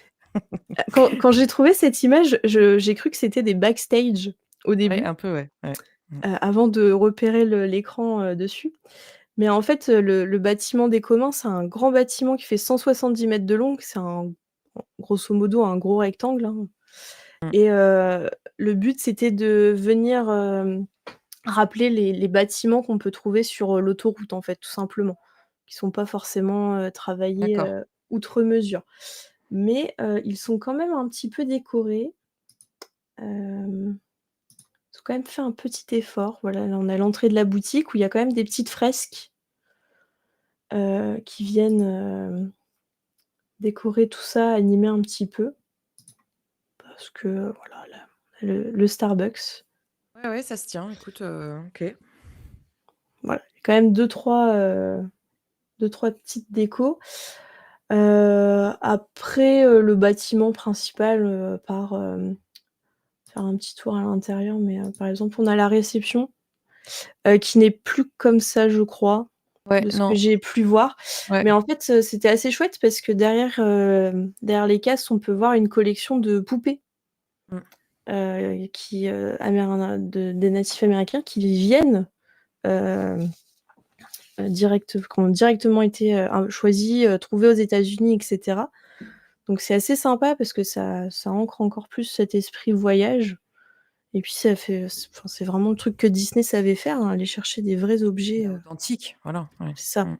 Quand j'ai trouvé cette image, j'ai cru que c'était des backstage au Ouais, début, un peu, ouais, ouais. Mmh. avant de repérer l'écran, dessus. Mais en fait, le bâtiment des communs, c'est un grand bâtiment qui fait 170 mètres de long. C'est grosso modo, un gros rectangle, hein, Mmh. et le but, c'était de venir, rappeler les bâtiments qu'on peut trouver sur, l'autoroute, en fait, tout simplement, qui sont pas forcément, travaillés, D'accord. outre mesure. Mais ils sont quand même un petit peu décorés. Ils ont quand même fait un petit effort. Voilà, là, on a l'entrée de la boutique où il y a quand même des petites fresques, qui viennent, décorer tout ça, animer un petit peu, parce que, voilà, là, le Starbucks, Ouais, ouais, ça se tient, écoute, OK. voilà, il y a quand même deux-trois petites décos. Après, le bâtiment principal, par, faire un petit tour à l'intérieur, mais par exemple, on a la réception, qui n'est plus comme ça, je crois, Ouais, de ce que non, j'ai pu voir. ouais. Mais en fait, c'était assez chouette parce que derrière les caisses, on peut voir une collection de poupées, Mmh. qui, des natifs américains qui viennent, hem, qui ont directement été, choisis, trouvés aux États-Unis et cetera. Donc c'est assez sympa parce que ça ancre encore plus cet esprit voyage Et puis ça fait enfin, c'est vraiment le truc que Disney savait faire, hein, aller chercher des vrais objets, Authentique, voilà, ouais. c'est ça. Mmh.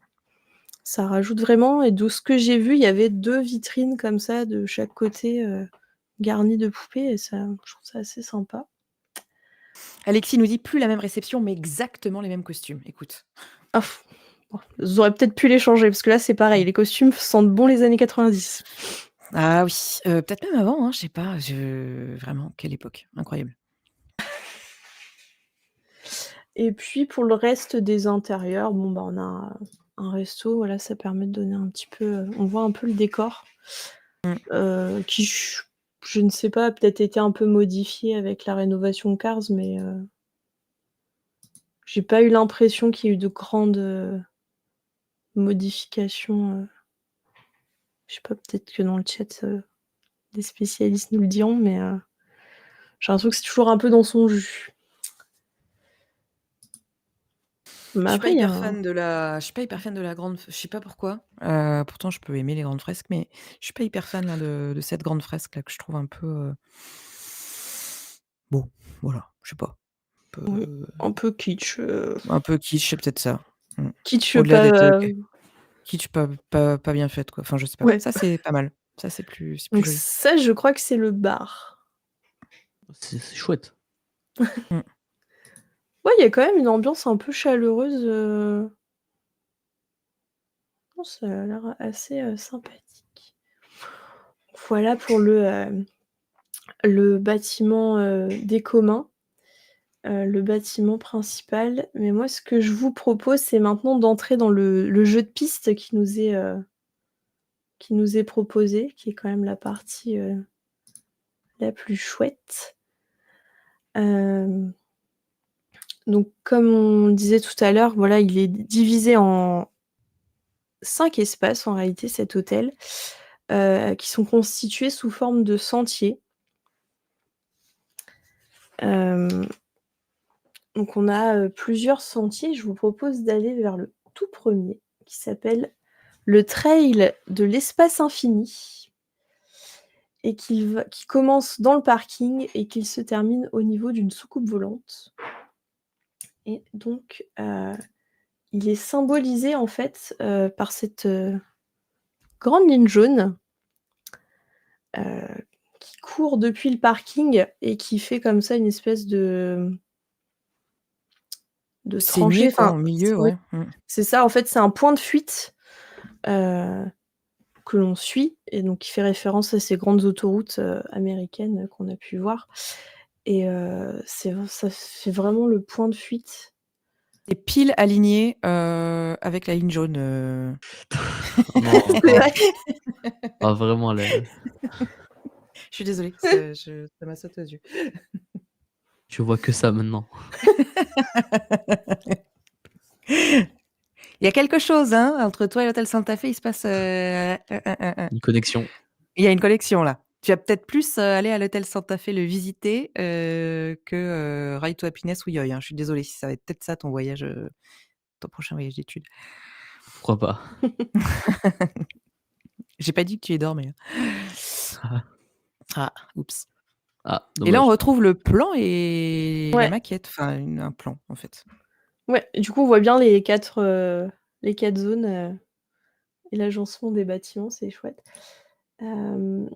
Ça rajoute vraiment et de ce que j'ai vu, il y avait 2 vitrines comme ça de chaque côté, garnies de poupées et ça je trouve ça assez sympa. Alexis nous dit: «Plus la même réception, mais exactement les mêmes costumes». Écoute. Ah bon, ils auraient peut-être pu les changer parce que là, c'est pareil, les costumes sentent bon les années 90. Ah oui, peut-être même avant, hein, je sais pas, vraiment, quelle époque, incroyable. Et puis pour le reste des intérieurs, bon, bah, on a un resto, voilà, ça permet de donner un petit peu, on voit un peu le décor, Mmh. qui je ne sais pas, a peut-être été un peu modifié avec la rénovation Cars, mais j'ai pas eu l'impression qu'il y ait eu de grandes, modifications, je sais pas, peut-être que dans le chat, des spécialistes nous le diront, mais j'ai l'impression que c'est toujours un peu dans son jus. Je Mais suis pas après il y a hyper un fan de la je suis pas hyper fan de la grande je sais pas pourquoi, pourtant je peux aimer les grandes fresques, mais je suis pas hyper fan là de cette grande fresque là que je trouve un peu, bon, voilà, je sais pas, oui, un peu kitsch, un peu kitsch, c'est peut-être ça. Mmh. kitsch Au-delà pas, d'être, kitsch pas bien faite quoi, enfin je sais pas. ouais. Ça c'est pas mal, ça c'est plus Donc joli. ça, je crois que c'est le bar. C'est chouette. Mmh. Ouais, il y a quand même une ambiance un peu chaleureuse, non, ça a l'air assez, sympathique. Voilà pour le bâtiment, des communs, le bâtiment principal. Mais moi, ce que je vous propose, c'est maintenant d'entrer dans le jeu de piste qui nous est proposé, qui est quand même la partie, la plus chouette. Hem, donc comme on disait tout à l'heure, voilà, il est divisé en 5 espaces en réalité cet hôtel, qui sont constitués sous forme de sentiers. Hem, donc on a, plusieurs sentiers. Je vous propose d'aller vers le tout premier qui s'appelle le trail de l'espace infini et qui commence dans le parking et qui se termine au niveau d'une soucoupe volante et donc il est symbolisé en fait, par cette, grande ligne jaune, heu, qui court depuis le parking et qui fait comme ça une espèce de tranchée, Saignée quoi, enfin, au milieu, ouais. Mmh. c'est ça, en fait, c'est un point de fuite, heu, que l'on suit et donc qui fait référence à ces grandes autoroutes, américaines, qu'on a pu voir et ça fait vraiment le point de fuite. C'est pile aligné, avec la ligne jaune, Non, C'est vrai? vraiment le Je suis désolée, ça m'a sauté aux yeux. je vois que ça maintenant. Il y a quelque chose, hein, entre toi et l'hôtel Santa Fe, il se passe, Une connexion. il y a une connexion là. Tu vas peut-être plus, aller à l'hôtel Santa Fe le visiter, que, Ride to Happiness ou Yoy, hein. Je suis désolée, ça va être peut-être ça ton voyage, ton prochain voyage d'études. Pourquoi pas? J'ai pas dit que tu y dormais, hein. Ah, oups. Ah, Et là, on dommage. retrouve le plan et la Ouais, maquette, enfin un plan en fait. ouais, du coup, on voit bien les 4 zones, et l'agencement des bâtiments, c'est chouette. Hem,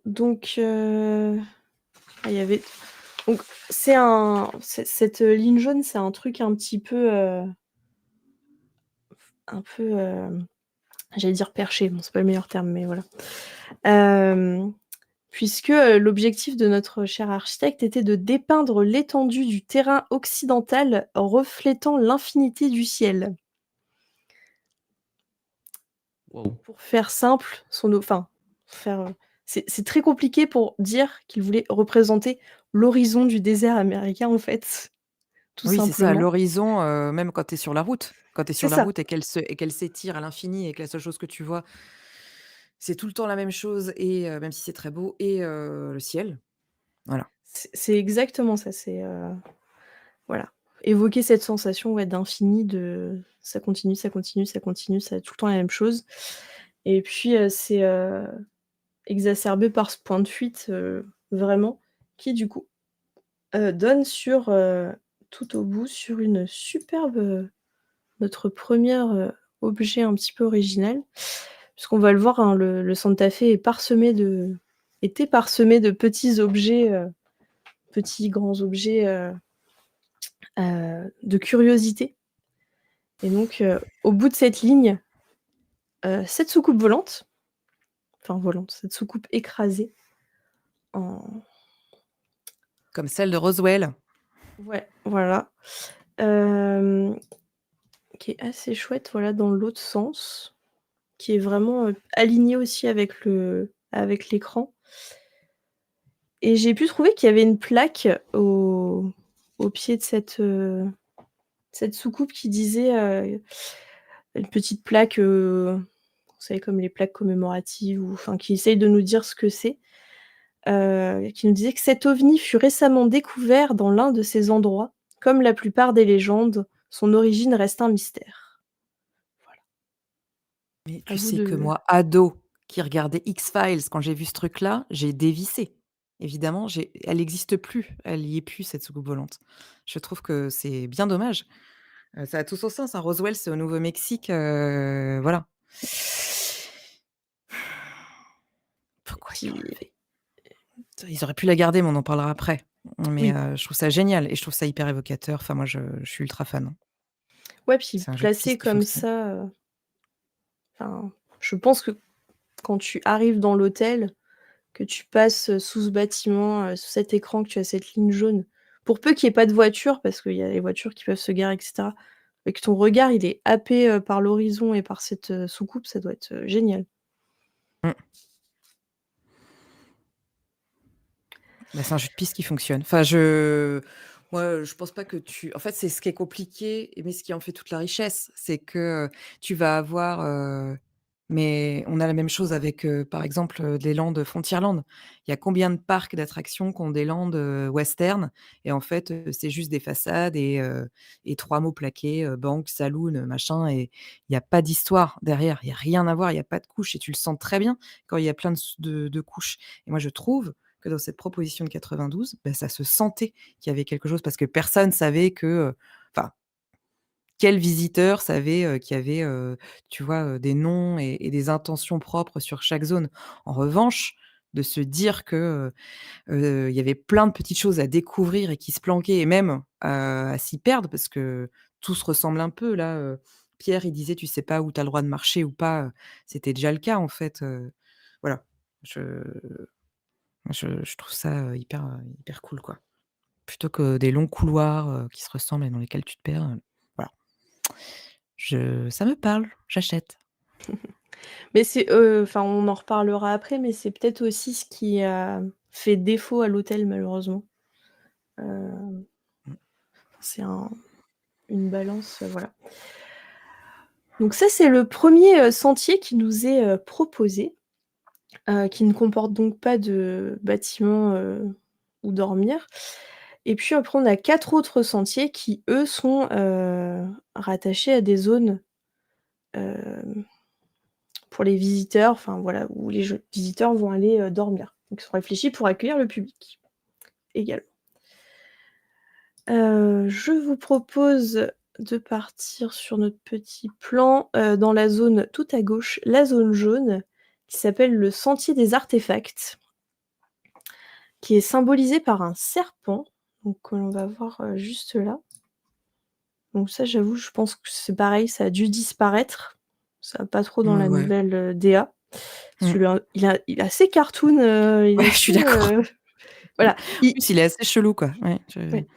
donc il y avait donc cette ligne jaune, c'est un truc un peu, j'allais dire perché, bon, c'est pas le meilleur terme, mais voilà. Hem, puisque, l'objectif de notre cher architecte était de dépeindre l'étendue du terrain occidental reflétant l'infinité du ciel. Waouh! Pour faire simple, c'est très compliqué pour dire qu'il voulait représenter l'horizon du désert américain, en fait, tout Oui, c'est ça, simplement. l'horizon, même quand tu es sur la route. Quand tu es C'est sur la ça, route et qu'elle s'étire à l'infini et que la seule chose que tu vois, c'est tout le temps la même chose et même si c'est très beau et le ciel. Voilà. c'est exactement ça, voilà, évoquer cette sensation, ouais, d'infini, de ça continue, ça continue, ça continue, c'est tout le temps la même chose et puis, c'est, exacerbé par ce point de fuite, vraiment qui du coup, donne sur, tout au bout sur une superbe, notre premier objet un petit peu original. Puisqu'on va le voir, hein, le Santa Fe était parsemé de petits objets, petits, grands objets, de curiosité et donc au bout de cette ligne, cette soucoupe volante, enfin volante, cette soucoupe écrasée en Comme celle de Roswell. ouais, voilà, hem, qui est assez chouette, voilà, dans l'autre sens, qui est vraiment, alignée aussi avec l'écran et j'ai pu trouver qu'il y avait une plaque au pied de cette soucoupe qui disait, une petite plaque, vous savez comme les plaques commémoratives ou enfin qui essayent de nous dire ce que c'est, qui nous disait que cet ovni fut récemment découvert dans l'un de ces endroits. Comme la plupart des légendes, son origine reste un mystère. Voilà, Mais à tu vous sais que de moi, ado, qui regardait X-Files, quand j'ai vu ce truc-là, j'ai dévissé. Évidemment, elle n'existe plus, elle y est plus cette soucoupe volante. Je trouve que c'est bien dommage. Ça a tout son sens, hein. Roswell, c'est au Nouveau-Mexique, voilà. Pourquoi ils l'ont qui enlevée? Ils auraient pu la garder, mais on en parlera après. Mais oui, je trouve ça génial et je trouve ça hyper évocateur. Enfin moi, je suis ultra fan, hein. ouais, puis C'est un jeu de placé piste qui comme fonctionne. ça, enfin, je pense que quand tu arrives dans l'hôtel, que tu passes, sous ce bâtiment, sous cet écran, que tu as cette ligne jaune, pour peu qu'il y ait pas de voiture, parce qu'il y a les voitures qui peuvent se garer et cetera, et que ton regard il est happé, par l'horizon et par cette, soucoupe, ça doit être, génial. Mmh. Bah, c'est un jeu de piste qui fonctionne. Enfin moi, je pense pas que en fait, c'est ce qui est compliqué, mais ce qui en fait toute la richesse, c'est que, tu vas avoir, mais on a la même chose avec, par exemple, les landes Frontierland. Il y a combien de parcs d'attractions qui ont des landes, western et en fait, c'est juste des façades et 3 mots plaqués, banque, saloon, machin et il y a pas d'histoire derrière. Il y a rien à voir, il y a pas de couches et tu le sens très bien quand il y a plein de couches et moi, je trouve que dans cette proposition de 92, bah, ça se sentait qu'il y avait quelque chose parce que personne savait que, enfin, quel visiteur savait, qu'il y avait, tu vois, des noms et des intentions propres sur chaque zone. En revanche, de se dire que, il y avait plein de petites choses à découvrir et qui se planquaient et même, à s'y perdre parce que tout se ressemble un peu là, Pierre, il disait: «Tu sais pas où tu as le droit de marcher ou pas», c'était déjà le cas en fait, voilà. Je je trouve ça, hyper cool, quoi. Plutôt que des longs couloirs, qui se ressemblent et dans lesquels tu te perds, voilà. Ça me parle, j'achète. Mais c'est, enfin, on en reparlera après, mais c'est peut-être aussi ce qui a fait défaut à l'hôtel malheureusement. Heu, Mmh. c'est une balance, voilà. Donc ça, c'est le premier sentier qui nous est, proposé, qui ne comporte donc pas de bâtiment, où dormir et puis après on a 4 autres sentiers qui, eux, sont, rattachés à des zones, hem, pour les visiteurs, enfin voilà, où les visiteurs vont aller, dormir. Donc ils sont réfléchis pour accueillir le public, également. Je vous propose de partir sur notre petit plan, dans la zone tout à gauche, la zone jaune, qui s'appelle le sentier des artefacts, qui est symbolisé par un serpent, donc que l'on va voir, juste là. Donc ça, j'avoue, je pense que c'est pareil, ça a dû disparaître. Ça va pas trop dans Ouais, la ouais. nouvelle, DA. Mmh. Celui-là, il est assez cartoon, il Ouais, est je suis assez, d'accord. voilà, En plus, il est assez chelou, quoi. Ouais, ouais.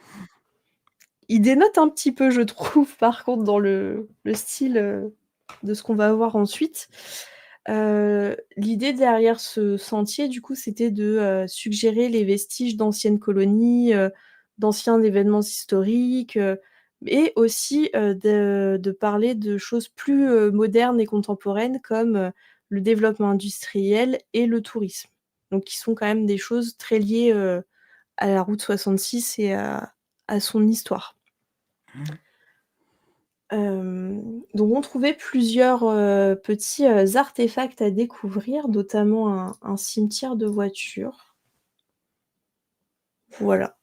Il dénote un petit peu, je trouve, par contre, dans le style, de ce qu'on va voir ensuite. L'idée derrière ce sentier, du coup, c'était de, suggérer les vestiges d'anciennes colonies, d'anciens événements historiques, et aussi, de parler de choses plus, modernes et contemporaines comme, le développement industriel et le tourisme. Donc qui sont quand même des choses très liées, à la route 66 et à son histoire. Mmh. Donc on trouvait plusieurs, petits, artefacts à découvrir, notamment un cimetière de voitures. Voilà.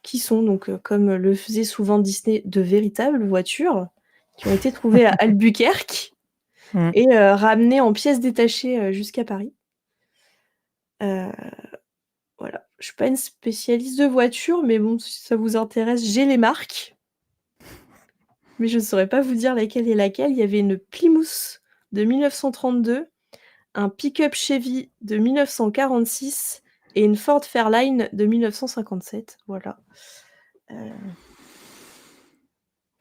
Qui sont donc, comme le faisait souvent Disney, de véritables voitures qui ont été trouvées à Albuquerque Mmh. et ramenées en pièces détachées, jusqu'à Paris. Heu, voilà. Je suis pas une spécialiste de voitures, mais bon, si ça vous intéresse, j'ai les marques. Mais je ne saurais pas vous dire laquelle est laquelle. Il y avait une Plymouth de 1932, un pick-up Chevy de 1946 et une Ford Fairlane de 1957. Voilà. Heu,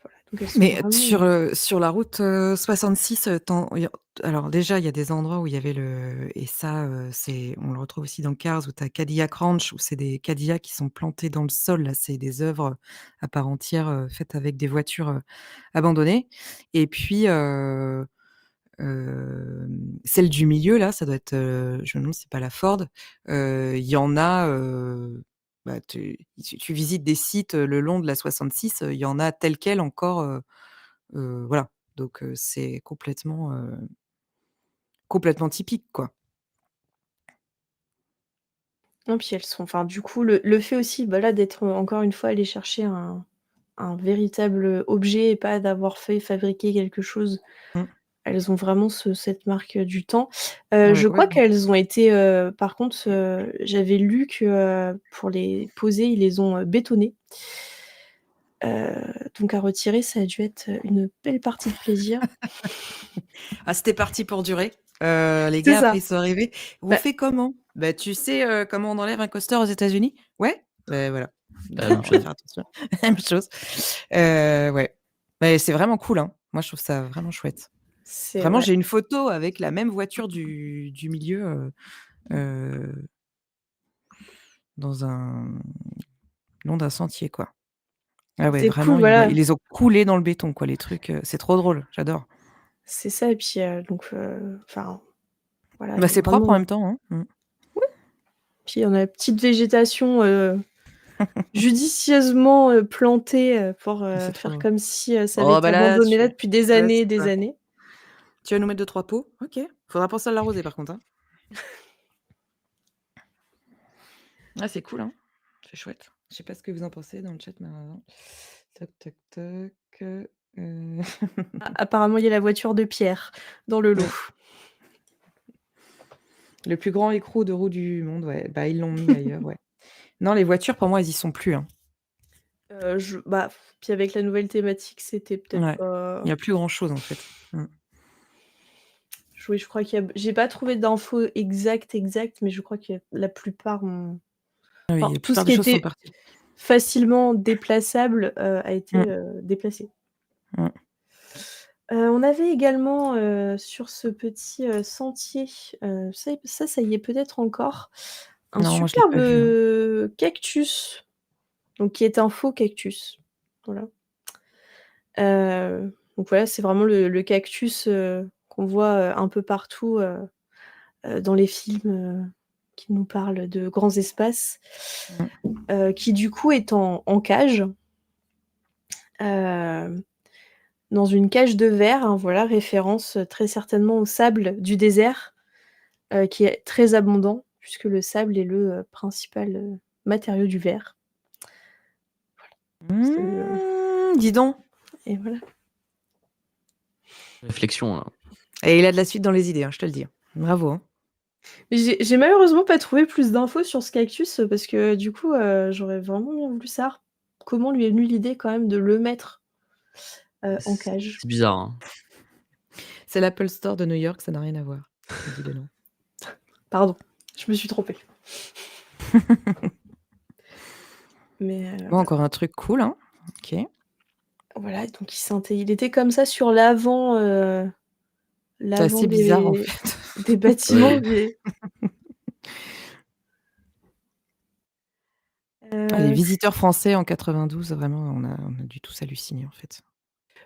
voilà, donc elles sont Mais vraiment, sur la route, 66, alors déjà, il y a des endroits où il y avait et ça, on le retrouve aussi dans Cars où tu as Cadillac Ranch, où c'est des Cadillacs qui sont plantés dans le sol, là, c'est des œuvres à part entière, faites avec des voitures, abandonnées et puis, celle du milieu là, ça doit être, je me demande si c'est pas la Ford, il y en a, bah, tu visites des sites, le long de la 66, il y en a tels quels encore, voilà, donc c'est complètement typique, quoi. non, puis elles sont enfin, du coup, le fait aussi, bah, là, d'être, encore une fois, allé chercher un véritable objet et pas d'avoir fait fabriquer quelque chose. Mmh. Elles ont vraiment cette marque, du temps. Ouais, Je crois complètement. qu'elles ont été, par contre, j'avais lu que, pour les poser, ils les ont, bétonnées. Donc à retirer, ça a dû être, une belle partie de plaisir. Ah, c'était parti pour durer. Les C'est gars, après, ça. ils sont arrivés: «On Bah, fait comment?» «Bah, tu sais, comment on enlève un coaster aux États-Unis?» «Ouais?» «Beh, voilà, La même on va chose. faire attention». Même chose. Ouais. Mais c'est vraiment cool, hein. Moi, je trouve ça vraiment chouette. c'est Vraiment, ouais, j'ai une photo avec la même voiture du milieu, heu, dans un long d'un sentier, quoi. Ah ouais, c'est cool, vraiment, voilà. ils les ont coulés dans le béton, quoi, les trucs, c'est trop drôle, j'adore. C'est ça et puis, donc, enfin, voilà, il Bah, y a c'est propre en vraiment même temps, hein. Mmh. puis on a la petite végétation, judicieusement, plantée, pour, C'est trop faire drôle. comme si, ça avait Oh, été bah, là, abandonné là depuis des ouais, années c'est et des ça. années. Tu vas nous mettre deux-trois pots? OK. Faudra penser à l'arroser par contre, hein. Ah, c'est cool, hein. C'est chouette. Je sais pas ce que vous en pensez dans le chat, mais toc toc toc, Ah, apparemment, il y a la voiture de Pierre dans le lot. ouais. Le plus grand écrou de roue du monde, ouais. Bah, ils l'ont mis ailleurs, ouais. Non, les voitures pour moi, elles y sont plus, hein. Bah, puis avec la nouvelle thématique, c'était peut-être Ouais. Il pas y a plus grand chose, en fait. Mmh. oui, je crois qu'il y a j'ai pas trouvé d'infos exactes, mais je crois que la plupart ont Ah oui, enfin, la tout ce plupart des qui choses sont était parties. facilement déplaçable, a été, Mmh. déplacé. Mmh. On avait également, sur ce petit, sentier, ça y est peut-être encore, un Non, moi, je l'ai superbe, pas vu, hein. cactus, donc qui est un faux cactus. Voilà. Donc voilà, c'est vraiment le cactus, qu'on voit, un peu partout, dans les films, qui nous parlent de grands espaces, Mmh. qui du coup est en cage, hem, dans une cage de verre, hein, voilà, référence, très certainement au sable du désert, qui est très abondant puisque le sable est le, principal, matériau du verre. C'est, Dis donc! et voilà. Réflexion, là. Et il a de la suite dans les idées, hein, je te le dis, hein. Bravo, hein. J'ai malheureusement pas trouvé plus d'infos sur ce cactus, parce que du coup, j'aurais vraiment bien voulu savoir comment lui est venue l'idée quand même de le mettre, en cage. C'est bizarre, hein. C'est l'Apple Store de New York, ça n'a rien à voir, me dit Léon. Pardon, je me suis trompée. Mais, Bon, encore un truc cool, hein. OK. voilà, donc il était comme ça sur l'avant, C'est l'avant assez bizarre, en fait. des bâtiments, Ouais. mais, Ah, les heu, visiteurs français en 92, vraiment, on a dû tous halluciner, en fait.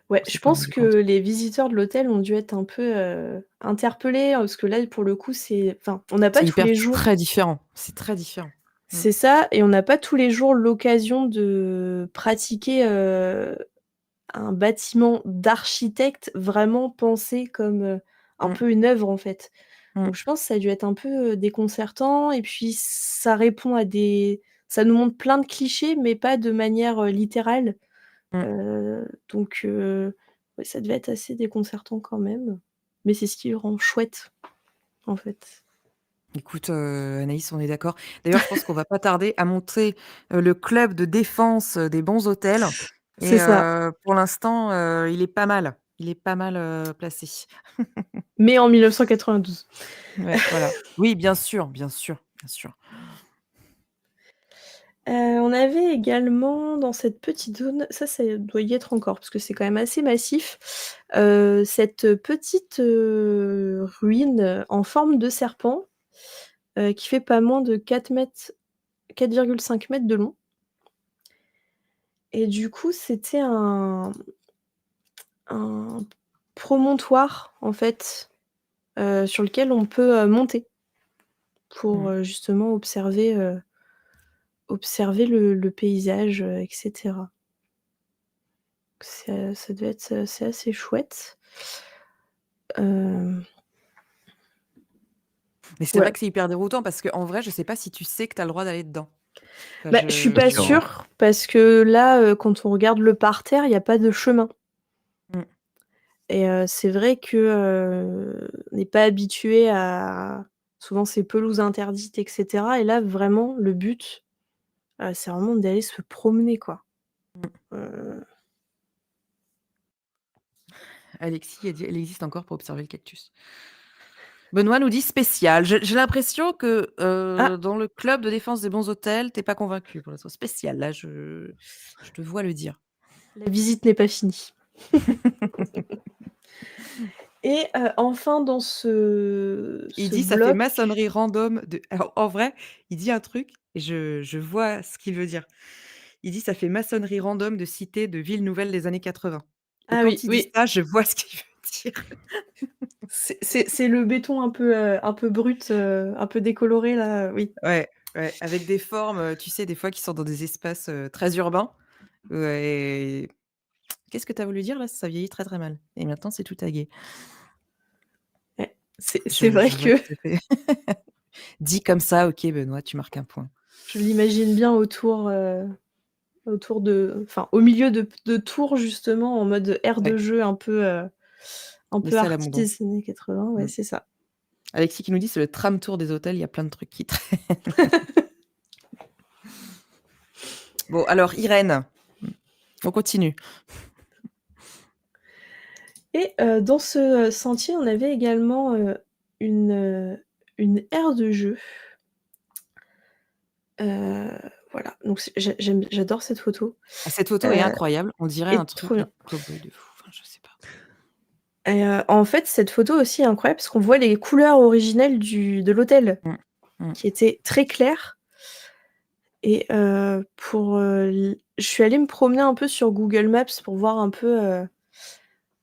ouais, On s'est je pas pense rendu que compte. les visiteurs de l'hôtel ont dû être un peu, interpellés, parce que là, pour le coup, c'est enfin, on n'a pas tous les C'est jours. très différent, c'est très différent. Mmh. C'est ça et on n'a pas tous les jours l'occasion de pratiquer, un bâtiment d'architecte vraiment pensé comme, un Mmh. peu une œuvre, en fait. Mmh. Donc je pense que ça a dû être un peu, déconcertant et puis ça répond à des ça nous montre plein de clichés, mais pas de manière, littérale. Donc ouais, ça devait être assez déconcertant quand même. Mais c'est ce qui le rend chouette, en fait. Écoute, Anaïs, on est d'accord. D'ailleurs, je pense qu'on va pas tarder à montrer, le club de défense, des bons hôtels et C'est ça. pour l'instant, il est pas mal. Il est pas mal, placé. Mais en 1992. Ouais, voilà. Oui, bien sûr, bien sûr, bien sûr. On avait également dans cette petite zone, ça doit y être encore parce que c'est quand même assez massif, cette petite, ruine, en forme de serpent, qui fait pas moins de 4,5 mètres de long et du coup, c'était un promontoire, en fait, sur lequel on peut, monter pour, Mmh. justement observer le paysage, et cetera. Ça doit être c'est assez chouette. Hem, Mais c'est vrai ouais. que c'est hyper déroutant parce qu'en vrai, je sais pas si tu sais que tu as le droit d'aller dedans. Enfin, Bah, je suis Pas pas je sûr, hein. sûre parce que là, quand on regarde le parterre, il y a pas de chemin mmh, et c'est vrai que, on n'est pas habitué à souvent c'est pelouse interdite et cetera et là vraiment le but, c'est vraiment d'aller se promener quoi. mmh. Heu, Alexis a dit: «Elle existe encore pour observer le cactus». Benoît nous dit: «Spécial». J'ai l'impression que, ah, dans le club de défense des bons hôtels, tu es pas convaincu pour l'instant. Spécial, là, je te vois le dire. la visite n'est pas finie et enfin dans Il ce dit: «Ça fait bloc. maçonnerie random de». Alors en vrai, il dit un truc et je vois ce qu'il veut dire. Il dit: «Ça fait maçonnerie random de cité de ville nouvelle des années 80». Et Ah quand oui, il dit oui, ça, je vois ce qu'il veut dire. c'est le béton un peu brut, un peu décoloré là, oui. Ouais, ouais, avec des formes, tu sais, des fois qui sont dans des espaces, très urbains. Ouais. Qu'est-ce que tu as voulu dire là? Ça vieillit très, très mal et maintenant c'est tout tagué. Ouais, c'est vrai Je vois que tout à fait. Dit comme ça, OK Benoît, tu marques un point. je l'imagine bien autour de enfin, au milieu de tours justement en mode aire de Ouais, jeu un mais peu c'est à arty l'abandon. des années 80, ouais, Mmh. c'est ça. Alexis qui nous dit: «C'est le tram tour des hôtels, il y a plein de trucs qui traînent». Bon alors Irène, on continue. Et dans ce, sentier, on avait également, une aire de jeu. Voilà, donc j'adore cette photo, Ah cette photo est heu incroyable, on dirait un et trop truc de bien. cow-boy de fou, enfin je sais pas. Et en fait, cette photo aussi est incroyable parce qu'on voit les couleurs originelles de l'hôtel Mmh. Mmh. qui étaient très claires et je suis allée me promener un peu sur Google Maps pour voir un peu,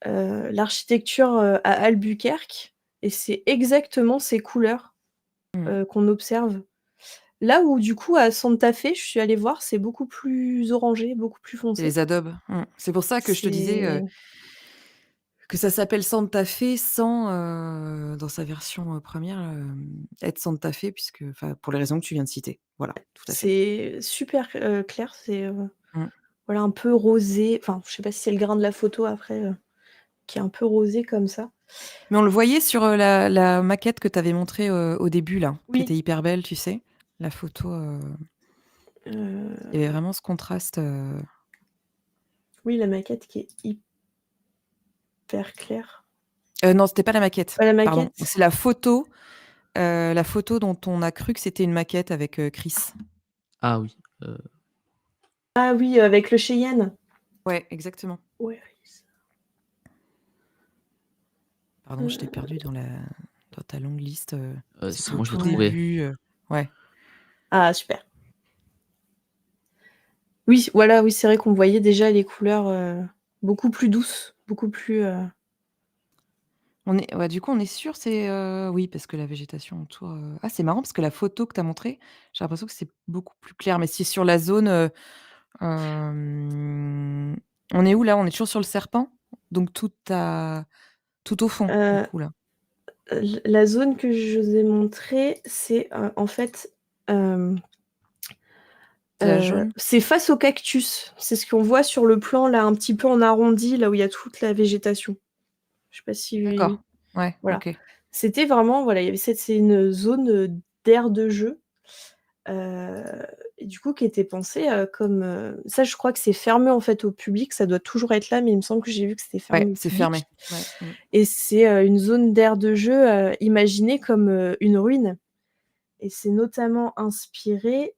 l'architecture, à Albuquerque et c'est exactement ces couleurs, Mmh. qu'on observe. Là où du coup à Santa Fe, je suis allée voir, c'est beaucoup plus orangé, beaucoup plus C'est foncé. les adobes. Mmh. C'est pour ça que je te disais, C'est que ça s'appelle Santa Fe sans, dans sa version, 1re, être Santa Fe puisque enfin pour les raisons que tu viens de citer. Voilà, tout à fait. c'est super, clair, Mmh. voilà un peu rosé, enfin je sais pas si c'est le grain de la photo après, qui est un peu rosé comme ça. Mais on le voyait sur, la maquette que tu avais montrée, au début là, qui était Oui, hyper belle, tu sais? La photo, il y avait heu, vraiment ce contraste, oui la maquette qui est hyper claire. non, c'était pas la maquette, Pas la pardon. maquette? C'est la photo dont on a cru que c'était une maquette avec, Chris. Ah oui, Ah oui, avec le Cheyenne. Ouais, exactement. Ouais, Pardon, je t'ai perdu dans ta longue liste, c'est c'était au bon, je l'ai tout ouais. trouvé. début, ouais. Ah super. Oui, voilà, oui, c'est vrai qu'on voyait déjà les couleurs, beaucoup plus douces, beaucoup plus, On est ouais, du coup, on est sûr, c'est, oui, parce que la végétation autour, ah, c'est marrant parce que la photo que tu as montrée, j'ai l'impression que c'est beaucoup plus clair, mais c'est sur la zone, hem, on est où là? On est toujours sur le serpent? Donc tout au fond, du heu coup, là? la zone que je vous ai montrée, c'est, en fait, hem, C'est la jaune? C'est face au cactus. C'est ce qu'on voit sur le plan, là, un petit peu en arrondi, là où il y a toute la végétation. Je sais pas si D'accord. Ouais, voilà. OK. C'était vraiment voilà, il y avait c'est une zone, d'aire de jeu, heu et du coup qui était pensée, comme, ça je crois que c'est fermé en fait au public, ça doit toujours être là, mais il me semble que j'ai vu que c'était Ouais, fermé au c'est fermé. public Ouais, et c'est, une zone d'aire de jeu, imaginée comme, une ruine et c'est notamment inspiré,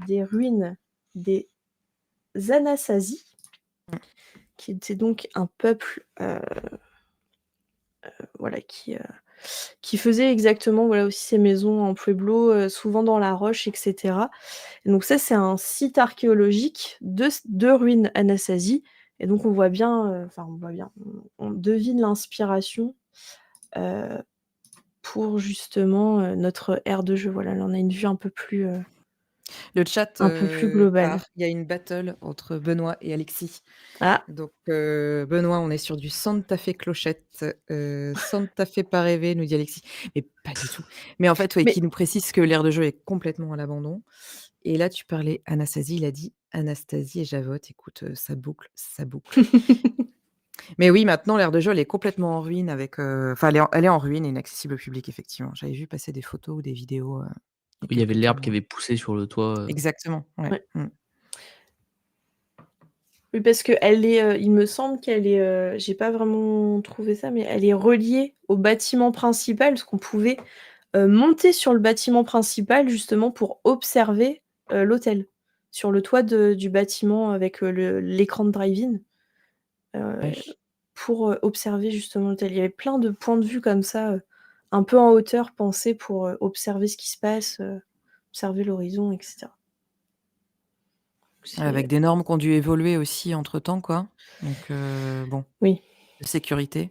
des ruines des Anasazi, qui étaient donc un peuple, voilà qui faisait exactement, voilà, aussi ses maisons en pueblo, souvent dans la roche et cetera. Et donc ça, c'est un site archéologique de ruines Anasazi et donc on voit bien, enfin on voit bien, on devine l'inspiration, heu, pour justement, notre aire de jeu. Voilà, là on a une vue Le chat, un peu plus globale. part. Il y a une battle entre Benoît et Alexis. Ah! Donc, Benoît, on est sur du Santa Fe clochette, Santa Fe pas rêvé, nous dit Alexis. Mais pas du tout. Mais en fait, ouais, Mais qui nous précise que l'aire de jeu est complètement à l'abandon. Et là, tu parlais Anastasie, il a dit Anastasie et Javotte. Écoute, ça boucle, ça boucle. Mais oui, maintenant, l'aire de jeu, elle est complètement en ruine avec, enfin, elle est en ruine et inaccessible au public, effectivement. J'avais vu passer des photos ou des vidéos, il y a Il y avait quelque l'herbe temps, qui avait poussé sur le toit, Exactement, ouais. ouais. Mmh. Oui, parce qu'elle est, il me semble qu'elle est, j'ai pas vraiment trouvé ça, mais elle est reliée au bâtiment principal, parce qu'on pouvait, monter sur le bâtiment principal justement pour observer, l'hôtel. Sur le toit du bâtiment avec, l'écran de drive-in, heu, Ouais. pour, observer justement l'hôtel. Il y avait plein de points de vue comme ça, un peu en hauteur pensés pour, observer ce qui se passe, observer l'horizon et cetera. Avec C'est des normes qui ont dû évoluer aussi entre-temps, quoi. Donc, bon, oui. de sécurité.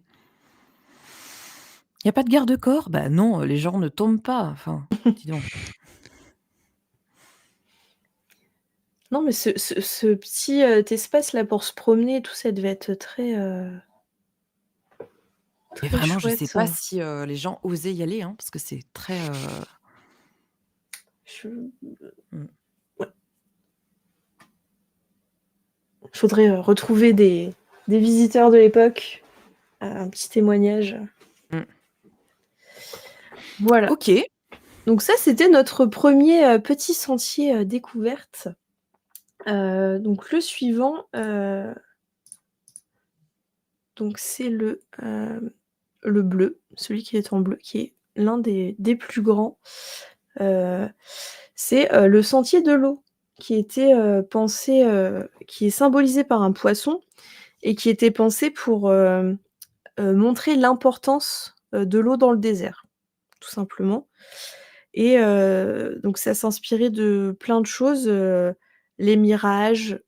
Il y a pas de garde-corps? Bah non, les gens ne tombent pas, enfin, dis donc. Non, mais ce petit, espace-là pour se promener et tout, ça devait être très, Mais très vraiment, je sais chouette. pas si, les gens osaient y aller, hein, parce que c'est très, Je mmh. ouais, faudrait, retrouver des visiteurs de l'époque, un petit témoignage. Mmh. Voilà. OK. Donc ça, c'était notre premier er petit sentier, découverte. Donc le suivant, donc c'est le bleu, celui qui est en bleu, qui est l'un des plus grands. Heu, c'est, le sentier de l'eau qui était, pensé, qui est symbolisé par un poisson et qui était pensé pour, montrer l'importance, de l'eau dans le désert, tout simplement et donc ça s'inspirait de plein de choses, les mirages,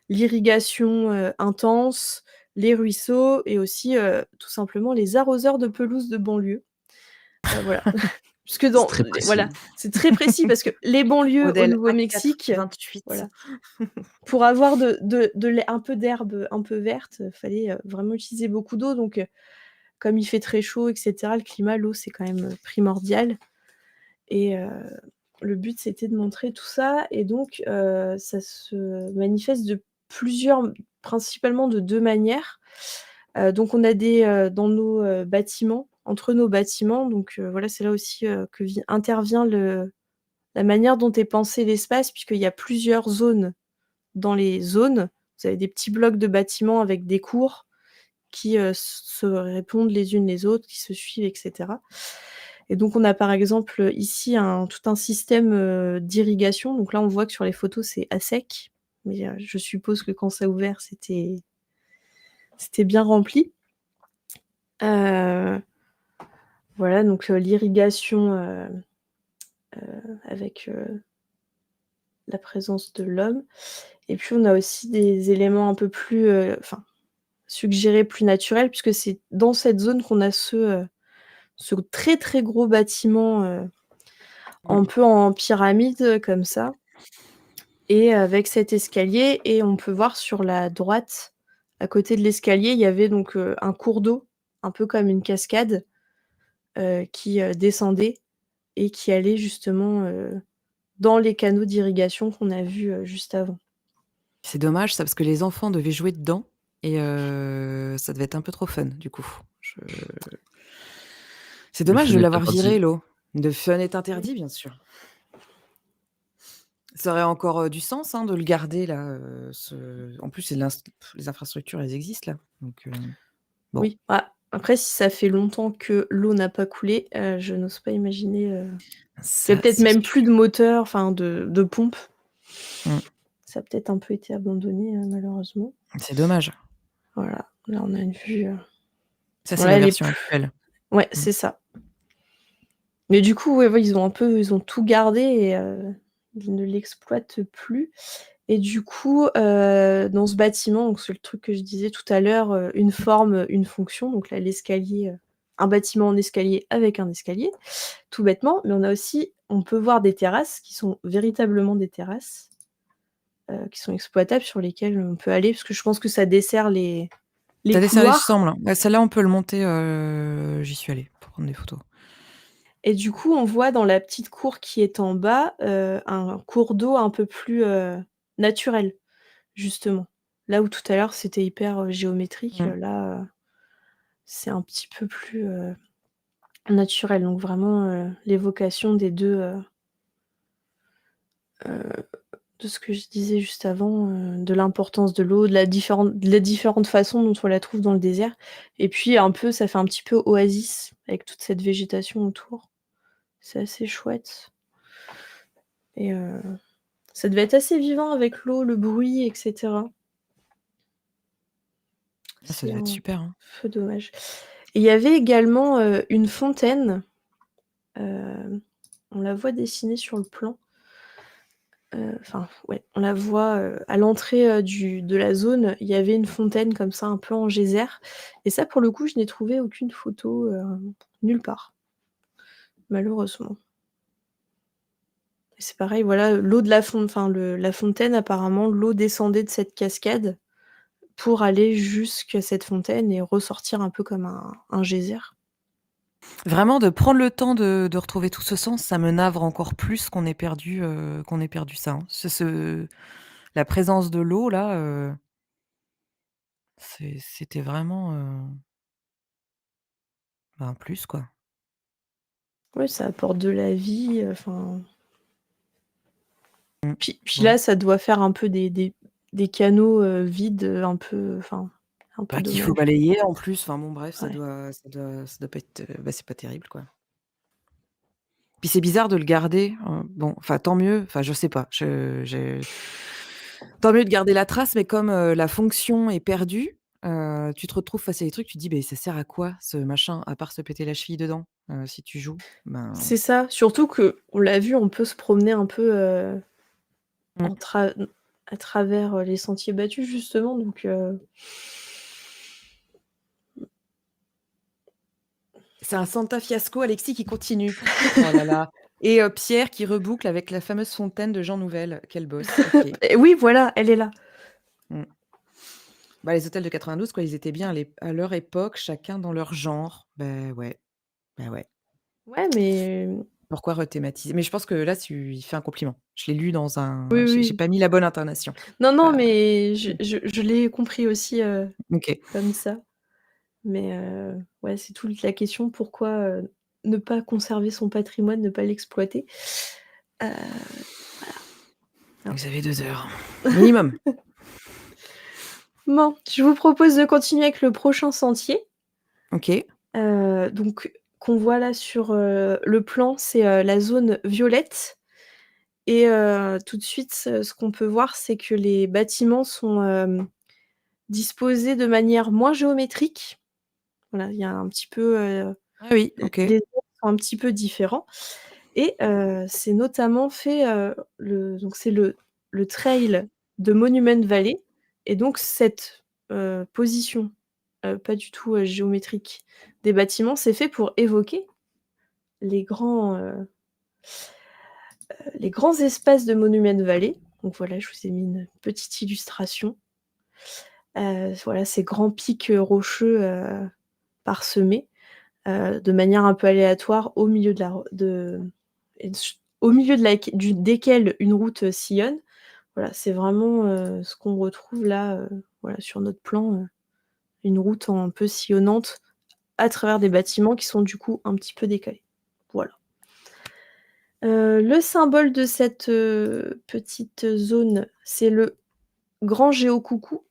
l'irrigation, intense, les ruisseaux et aussi, tout simplement les arroseurs de pelouse de banlieue. Voilà. Puisque c'est dans très les précis. voilà, c'est très précis parce que les banlieues au Modèle Nouveau-Mexique, A428. voilà, pour avoir de l'ai un peu d'herbe, un peu verte, fallait, vraiment utiliser beaucoup d'eau donc comme il fait très chaud et cetera, le climat, l'eau, c'est quand même, primordial et le but, c'était de montrer tout ça et donc ça se manifeste de plusieurs principalement de 2 manières. Donc on a dans nos, bâtiments, entre nos bâtiments donc voilà, c'est là aussi, que vi intervient la manière dont est pensé l'espace puisqu'il y a plusieurs zones dans les zones. Vous avez des petits blocs de bâtiments avec des cours qui, se répondent les unes les autres, qui se suivent et cetera et donc on a par exemple, ici tout un système, d'irrigation. Donc là, on voit que sur les photos, c'est à sec, mais je suppose que quand ça a ouvert, c'était bien rempli. Heu, voilà donc l'irrigation, avec, la présence de l'homme et puis on a aussi des éléments un peu plus, enfin suggérés plus naturels puisque c'est dans cette zone qu'on a ce très, très gros bâtiment, Mmh. un peu en pyramide, comme ça et avec cet escalier et on peut voir sur la droite, à côté de l'escalier, il y avait donc, un cours d'eau, un peu comme une cascade, qui, descendait et qui allait justement, dans les canaux d'irrigation qu'on a vus, juste avant. C'est dommage ça, parce que les enfants devaient jouer dedans et ça devait être un peu trop fun, du coup. Je C'est Le dommage fun de est l'avoir interdit. viré, l'eau. Le fun est Mmh. interdit, bien sûr. Ça aurait encore, du sens, hein, de le garder là, en plus, c'est les infrastructures, elles existent là, donc bon. Oui, bah, après si ça fait longtemps que l'eau n'a pas coulé, je n'ose pas imaginer, il y a Ça, peut-être c'est même plus sûr. de moteur, enfin de pompe. Mmh. Ça a peut-être un peu été abandonné, malheureusement. C'est dommage. Voilà, là on a une vue, Ça, bon c'est là la elle est version plus actuelle. ouais, Mmh. c'est ça. Mais du coup, ouais, ils ont tout gardé et ils ne l'exploitent plus et du coup, dans ce bâtiment, donc c'est le truc que je disais tout à l'heure, une forme, une fonction, donc là l'escalier, un bâtiment en escalier avec un escalier, tout bêtement, mais on peut voir des terrasses qui sont véritablement des terrasses, qui sont exploitables, sur lesquelles on peut aller, parce que je pense que ça dessert les Tu dessert les couloirs chambres. Ouais, celle-là, on peut le monter, j'y suis allée pour prendre des photos. et du coup, on voit dans la petite cour qui est en bas, un cours d'eau un peu plus, naturel, justement. Là où tout à l'heure c'était hyper, géométrique, Mmh. là, c'est un petit peu plus, naturel. Donc vraiment, l'évocation des 2, de ce que je disais juste avant, de l'importance de l'eau, de la différentes façons dont on la trouve dans le désert et puis un peu ça fait un petit peu oasis avec toute cette végétation autour. C'est assez chouette et ça devait être assez vivant avec l'eau, le bruit et cetera. Ah, ça C'est devait être un super, hein. peu dommage et il y avait également, une fontaine, hem, on la voit dessinée sur le plan. Enfin, ouais, on la voit, à l'entrée, de la zone, il y avait une fontaine comme ça, un peu en geyser et ça, pour le coup, je n'ai trouvé aucune photo, nulle part, malheureusement et c'est pareil, voilà, l'eau de la fontaine, apparemment, l'eau descendait de cette cascade pour aller jusqu'à cette fontaine et ressortir un peu comme un geyser. Vraiment de prendre le temps de retrouver tout ce sens, ça me navre encore plus qu'on ait perdu ça, hein. La présence de l'eau là, c'était vraiment, bah, un plus, quoi. Ouais, ça apporte de la vie, enfin Mmh. puis Bon, là, ça doit faire un peu des canaux, vides, un peu, enfin, un peu bah, qu'il faut dommage. balayer en plus, enfin bon bref, Ouais. ça doit pas être, bah, c'est pas terrible, quoi. Puis c'est bizarre de le garder, bon, enfin tant mieux, enfin je sais pas, je tant mieux de garder la trace, mais comme, la fonction est perdue, tu te retrouves face à des trucs, tu te dis: «Beh, ça sert à quoi ce machin, à part se péter la cheville dedans?» Si tu joues, ben C'est ça, surtout qu'on l'a vu, on peut se promener un peu, mmh. en tra à travers, les sentiers battus justement donc C'est un Santa Fiasco, Alexis qui continue. Oh là là et Pierre qui reboucle avec la fameuse fontaine de Jean Nouvel. Quel boss, OK. et oui voilà, elle est là. Mmh. Bah, les hôtels de 92 quoi, ils étaient bien à leur époque, chacun dans leur genre. Beh, ouais, bah, ouais. Ouais, mais Pourquoi rethématiser? Mais je pense que là, tu lui fais un compliment. Je l'ai lu dans un oui, j'ai oui. pas mis la bonne intonation. Non, non, Heu, mais mmh, je l'ai compris aussi, OK. comme ça, mais ouais, c'est toute la question pourquoi, ne pas conserver son patrimoine, ne pas l'exploiter? Heu, voilà. Vous avez 2 heures. Minimum. Bon, je vous propose de continuer avec le prochain sentier. OK. Donc qu'on voit là sur, le plan, c'est, la zone violette et tout de suite, ce qu'on peut voir, c'est que les bâtiments sont, disposés de manière moins géométrique. Voilà, il y a un petit peu, Ah oui, l OK. les angles sont un petit peu différents et c'est notamment fait, c'est le trail de Monument Valley et donc cette, position, pas du tout, géométrique des bâtiments, c'est fait pour évoquer les grands, les grands espaces de Monument Valley. Donc voilà, je vous ai mis une petite illustration. Voilà, ces grands pics, rocheux, parsemés, de manière un peu aléatoire au milieu de la ro de et au milieu desquels une route sillonne. Voilà, c'est vraiment ce qu'on retrouve là, voilà, sur notre plan, une route un peu sillonnante à travers des bâtiments qui sont du coup un petit peu décalés. Voilà. Le symbole de cette petite zone, c'est le grand géocoucou.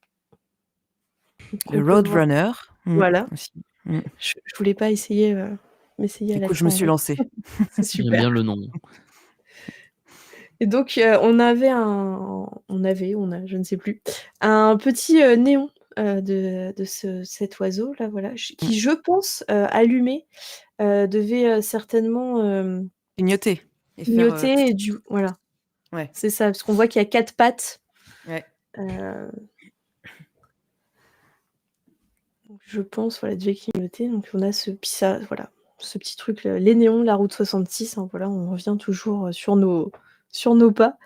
Le On peut voir. Roadrunner, Voilà. aussi. Mmh. Je voulais pas m'essayer à Du coup, je me l'accent suis anglais. lancée. C'est J'aime bien super. le nom. Et donc, on a, je ne sais plus, un petit, néon, de cet oiseau là, voilà, Mmh. qui je pense, allumé, devait, certainement, Clignoter et faire, clignoter et voilà, ouais, c'est ça, parce qu'on voit qu'il y a 4 pattes, ouais. heu, donc je pense, voilà, il devait clignoter, donc on a voilà, ce petit truc, les néons, la route 66, hein, voilà, on revient toujours, sur nos pas.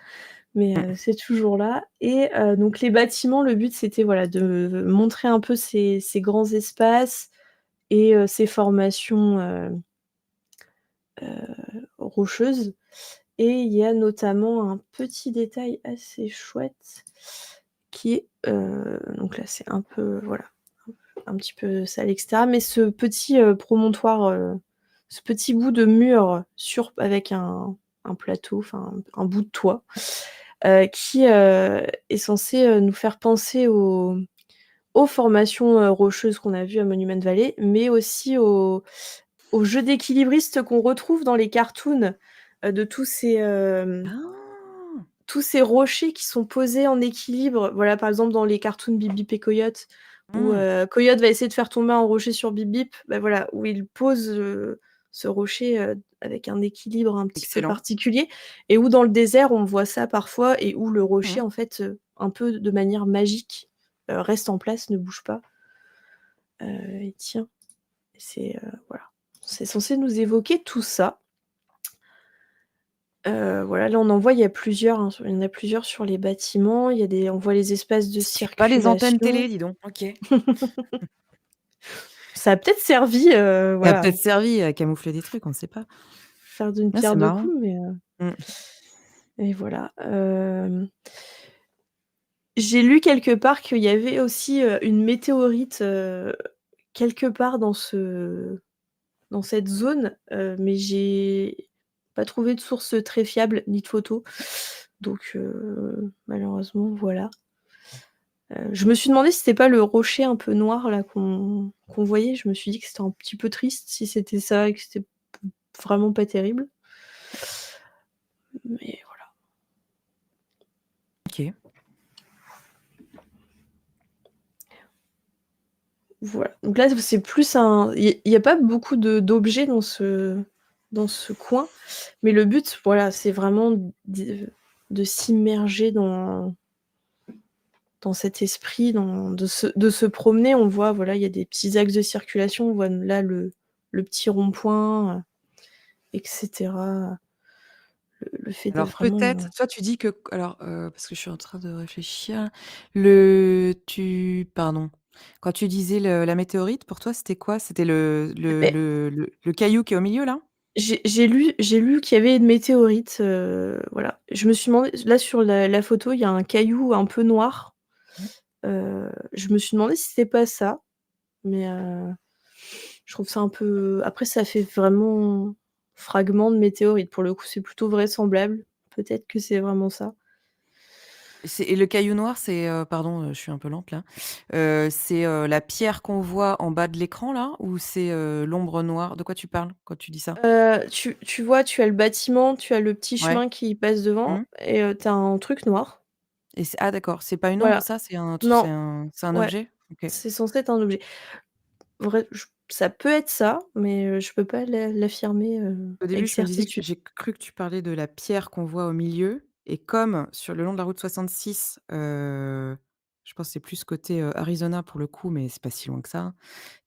Mais Mmh. c'est toujours là et donc les bâtiments, le but c'était, voilà, de montrer un peu ces grands espaces et ces formations, rocheuses et il y a notamment un petit détail assez chouette qui est, donc là c'est un peu, voilà, un petit peu sale et cetera, mais ce petit, promontoire, ce petit bout de mur avec un plateau, enfin un bout de toit, qui, est censé, nous faire penser aux formations, rocheuses qu'on a vues à Monument Valley, mais aussi au jeu d'équilibristes qu'on retrouve dans les cartoons, de Ah! tous ces rochers qui sont posés en équilibre. Voilà, par exemple, dans les cartoons Bip Bip et Coyote, où, Mmh. Coyote va essayer de faire tomber un rocher sur Bip Bip, bah, voilà, où il pose, ce rocher, avec un équilibre un petit peu Excellent. particulier et où dans le désert, on voit ça parfois et où le rocher, Mmh. en fait, un peu de manière magique, reste en place, ne bouge pas, et tient. Voilà, c'est censé nous évoquer tout ça. Voilà, là, on en voit, il y en a plusieurs sur les bâtiments. On voit les espaces de C'est pas les antennes circulation. télé, dis donc. OK. Ça a peut-être servi, Ça a voilà, peut-être servi à camoufler des trucs, on sait pas. faire d'une Ah, pierre c'est deux marrant. coups, Mmh. et voilà. J'ai lu quelque part qu'il y avait aussi, une météorite, quelque part dans cette zone, mais j'ai pas trouvé de source très fiable ni de photos. Donc malheureusement, voilà. Je me suis demandé si c'était pas le rocher un peu noir là qu'on voyait. Je me suis dit que c'était un petit peu triste si c'était ça et que c'était vraiment pas terrible. Mais OK. voilà. Donc là, c'est plus il y a pas beaucoup d'objets dans ce coin, mais le but, voilà, c'est vraiment de s'immerger dans cet esprit, de se promener. On voit, voilà, il y a des petits axes de circulation. On voit là le petit rond-point, et cetera. Le fait d'être Alors vraiment, peut-être, toi tu dis que alors, parce que je suis en train de réfléchir, pardon, quand tu disais la météorite, pour toi, c'était quoi? C'était mais le caillou qui est au milieu là? j'ai lu qu'il y avait une météorite, voilà. Je me suis demandé là sur la photo, il y a un caillou un peu noir. Mmh. Je me suis demandé si c'était pas ça, mais je trouve ça un peu, après ça fait vraiment fragment de météorite. Pour le coup, c'est plutôt vraisemblable. Peut-être que c'est vraiment ça. Et le caillou noir, c'est, pardon, je suis un peu lente là, c'est, la pierre qu'on voit en bas de l'écran là? Ou c'est, l'ombre noire? De quoi tu parles quand tu dis ça? Tu vois, tu as le bâtiment, tu as le petit Ouais. chemin qui passe Mmh. devant et tu as un truc noir. Et c'est ah d'accord, c'est pas une ombre Voilà. ça? Non, C'est un ouais, objet? OK. c'est censé être un objet. Vrai ça peut être ça, mais je peux pas l'affirmer, Au début, avec je me disais que certitude. j'ai cru que tu parlais de la pierre qu'on voit au milieu et comme sur le long de la route 66, je pense que c'est plus côté, Arizona pour le coup, mais c'est pas si loin que ça.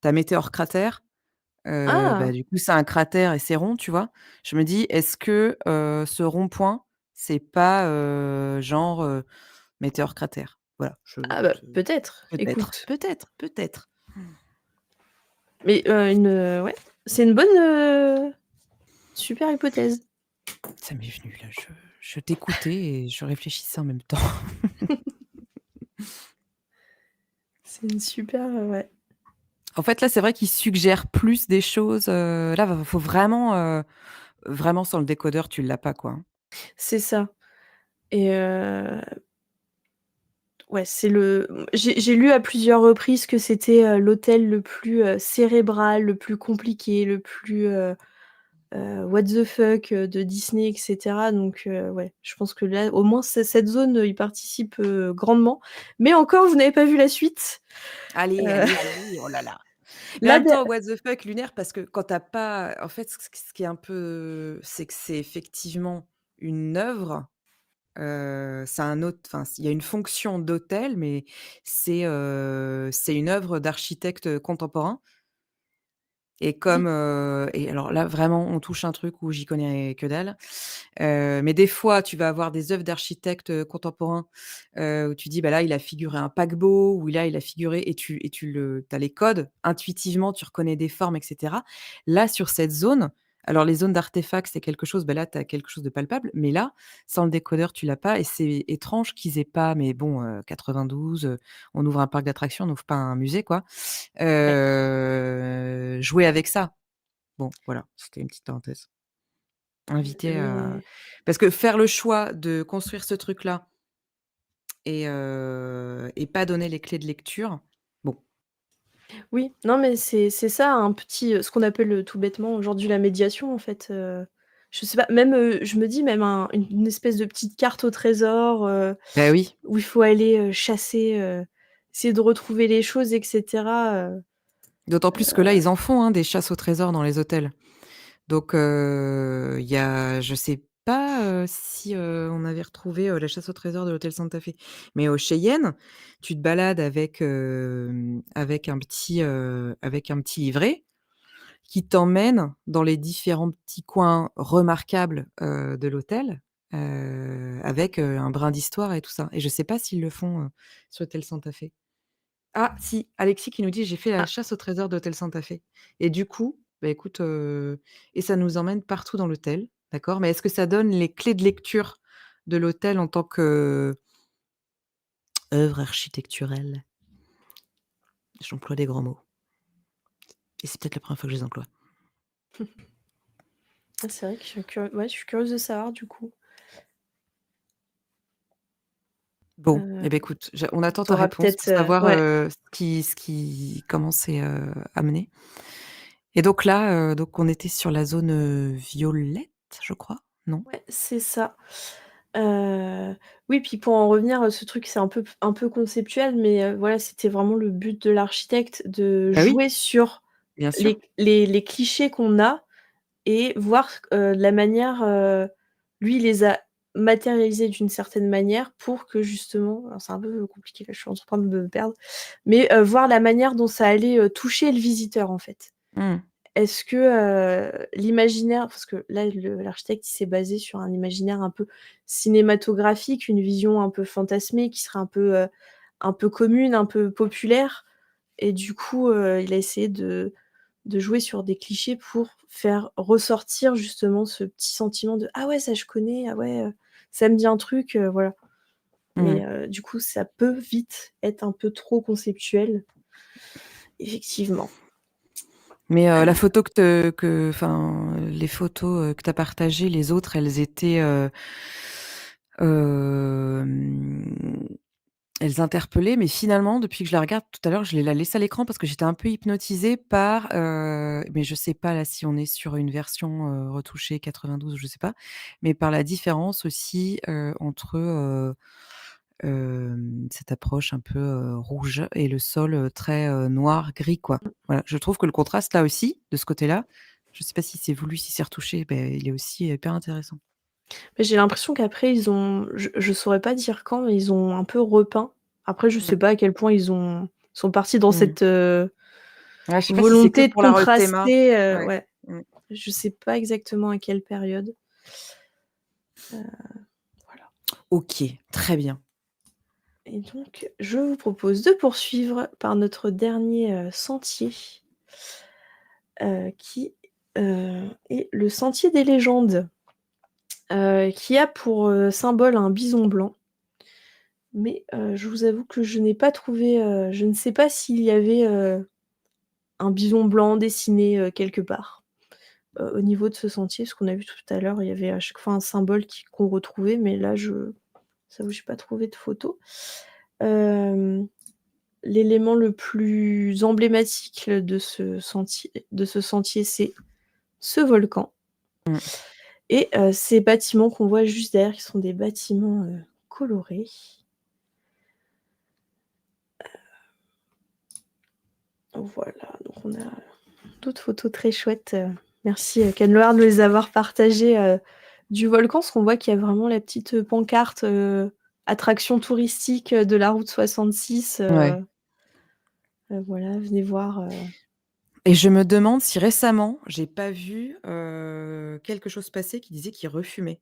Tu as Meteor Crater, bah, Ah! du coup, c'est un cratère et c'est rond, tu vois? Je me dis: «Est-ce que, ce rond-point, c'est pas, genre, Meteor Crater?» Voilà, Ah bah, peut-être, peut-être, écoute. peut-être, peut-être. Mais ouais, c'est une bonne, super hypothèse. Ça m'est venu là, je t'écoutais et je réfléchissais en même temps. C'est une super, ouais. En fait, là, c'est vrai qu'il suggère plus des choses, là, faut vraiment, vraiment sans le décodeur, tu l'as pas, quoi, hein. C'est ça et ouais, c'est le j'ai lu à plusieurs reprises que c'était, l'hôtel le plus, cérébral, le plus compliqué, le plus, what the fuck, de Disney et cetera donc ouais, je pense que là, au moins cette zone, y participe, grandement. Mais encore, vous n'avez pas vu la suite. Allez, Heu, allez, allez, oh là là! Mais en là même de temps, what the fuck lunaire parce que quand tu as pas en fait, ce qui est un peu c'est que c'est effectivement une œuvre, c'est un autre enfin, il y a une fonction d'hôtel, mais c'est une œuvre d'architecte contemporain. Et oui, comme, et alors là, vraiment, on touche un truc où j'y connais que dalle. Mais des fois, tu vas avoir des œuvres d'architectes, contemporains, où tu dis: «Bah, là, il a figuré un paquebot» ou là, il a figuré et tu as les codes. Intuitivement, tu reconnais des formes et cetera. Là, sur cette zone, alors les zones d'artefacts, c'est quelque chose, bah, là, tu as quelque chose de palpable, mais là, sans le décodeur, tu l'as pas et c'est étrange qu'ils aient pas mais bon, 92, on ouvre un parc d'attractions, on n'ouvre pas un musée, quoi. ouais, Jouer avec ça. Bon, voilà, c'était une petite parenthèse. Invité à mais parce que faire le choix de construire ce truc-là et pas donner les clés de lecture, bon. oui, non, mais c'est ça, un petit, ce qu'on appelle, tout bêtement aujourd'hui la médiation, en fait, je sais pas, même, je me dis même une espèce de petite carte au trésor, Bah, oui, où il faut aller, chasser, essayer de retrouver les choses et cetera, d'autant plus que là, ils en font, hein, des chasses au trésor dans les hôtels. Donc il y a je sais pas, si, on avait retrouvé, la chasse au trésor de l'hôtel Santa Fe. Mais au Cheyenne, tu te balades avec, avec un petit livret qui t'emmène dans les différents petits coins remarquables, de l'hôtel, avec, un brin d'histoire et tout ça et je sais pas s'ils le font, sur l'hôtel Santa Fe. Ah si, Alexis qui nous dit: «J'ai fait la ah, chasse au trésor d'hôtel Santa Fe» et du coup, bah, écoute, et ça nous emmène partout dans l'hôtel, d'accord, mais est-ce que ça donne les clés de lecture de l'hôtel en tant qu'œuvre architecturelle? J'emploie des grands mots et c'est peut-être la première fois que je les emploie. ah, c'est vrai que je suis curieuse de savoir du coup, Bon, heu, et beh, écoute, on attend tu ta auras réponse peut-être, pour savoir, ouais, ce qui comment c'est, amené et donc là, donc on était sur la zone, violette, je crois? Non? ouais, c'est ça. Oui, puis pour en revenir, ce truc, c'est un peu conceptuel, mais voilà, c'était vraiment le but de l'architecte de Bah, oui, jouer sur bien sûr. les clichés qu'on a et voir, la manière, lui, il les a matérialisés d'une certaine manière pour que justement alors c'est un peu compliqué là, je suis en train de me perdre, mais voir la manière dont ça allait, toucher le visiteur, en fait. Mmh. Est-ce que, l'imaginaire parce que là, l'architecte, il s'est basé sur un imaginaire un peu cinématographique, une vision un peu fantasmée qui serait un peu commune, un peu populaire et du coup, il a essayé de jouer sur des clichés pour faire ressortir justement ce petit sentiment de: «Ah ouais, ça je connais, ah ouais, ça me dit un truc», voilà. Mmh. Mais du coup, ça peut vite être un peu trop conceptuel, effectivement. Mais la photo enfin, les photos, que tu as partagées, les autres, elles étaient, hem, elles interpellaient, mais finalement, depuis que je la regarde tout à l'heure, je l'ai la laissée à l'écran parce que j'étais un peu hypnotisée par, mais je sais pas là si on est sur une version, retouchée 92, je sais pas, mais par la différence aussi, entre, cette approche un peu, rouge et le sol, très, noir, gris, quoi. Voilà, je trouve que le contraste là aussi, de ce côté-là, je sais pas si c'est voulu, si c'est retouché, beh, il est aussi hyper intéressant. Mais j'ai l'impression qu'après ils ont je saurais pas dire quand, mais ils ont un peu repeint. Après je sais Mmh. pas à quel point ils sont partis dans Mmh. cette, Ouais, je sais pas si c'est que volonté de pour la Rethéma. contraster, Ouais. ouais. Mmh. Je sais pas exactement à quelle période. Voilà OK, très bien. et donc je vous propose de poursuivre par notre dernier, sentier, qui, est le sentier des légendes. qui a pour, symbole un bison blanc. Mais, je vous avoue que je n'ai pas trouvé, je ne sais pas s'il y avait, un bison blanc dessiné, quelque part, au niveau de ce sentier. Ce qu'on a vu tout à l'heure, il y avait à chaque fois un symbole qu'on retrouvait, mais là, j'avoue, j'ai pas trouvé de photo. L'élément le plus emblématique de ce sentier, c'est ce volcan Mmh. et ces bâtiments qu'on voit juste derrière, qui sont des bâtiments, colorés. Voilà, donc on a d'autres photos très chouettes, merci, Canloire de les avoir partagées, du volcan, parce qu'on voit qu'il y a vraiment la petite, pancarte, attraction touristique, de la route 66, Ouais. voilà, venez voir, Et je me demande si récemment, j'ai pas vu, quelque chose passer qui disait qu'il refumait.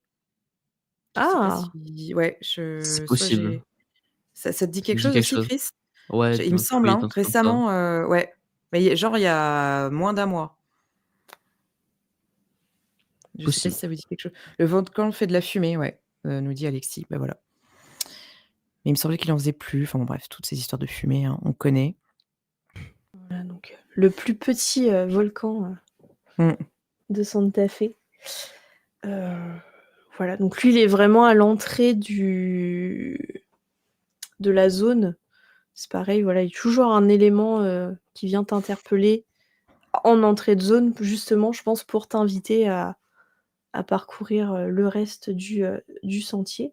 Je sais pas Ah! si ouais, C'est soit possible. j'ai ça te dit Ça me quelque dit chose quelque aussi, chose. Chris? Ouais, Il me semble, oui, hein, un truc comme ça. récemment, ouais, mais il y a moins d'un mois. Je sais pas si Possible. ça vous dit quelque chose. Le volcan fait de la fumée, ouais, nous dit Alexis. Bah, voilà. Mais il me semblait qu'il en faisait plus. Enfin bon, bref, toutes ces histoires de fumée, hein, on connaît. Voilà, donc le plus petit, volcan, Mmh. de Santa Fe. Voilà, donc lui, il est vraiment à l'entrée de la zone. C'est pareil, voilà, il y a toujours un élément, qui vient t'interpeller en entrée de zone, justement, je pense, pour t'inviter à parcourir, le reste du sentier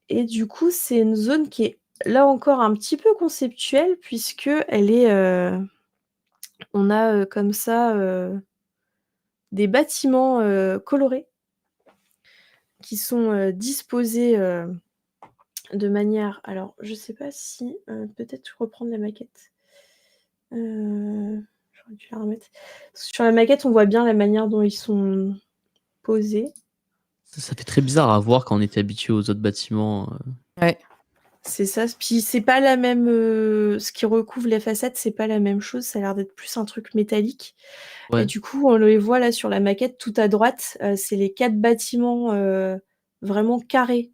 et du coup, c'est une zone qui est, là encore, un petit peu conceptuelle puisqu'elle est, on a, comme ça, des bâtiments, colorés qui sont, disposés, de manière, alors je sais pas si, peut-être reprendre la maquette. J'aurais dû la remettre. Sur la maquette, on voit bien la manière dont ils sont posés. Ça fait très bizarre à voir quand on était habitué aux autres bâtiments, Ouais. C'est ça, puis c'est pas la même, ce qui recouvre les façades, c'est pas la même chose, ça a l'air d'être plus un truc métallique et Ouais, du coup, on les voit là sur la maquette tout à droite, c'est les 4 bâtiments, vraiment carrés,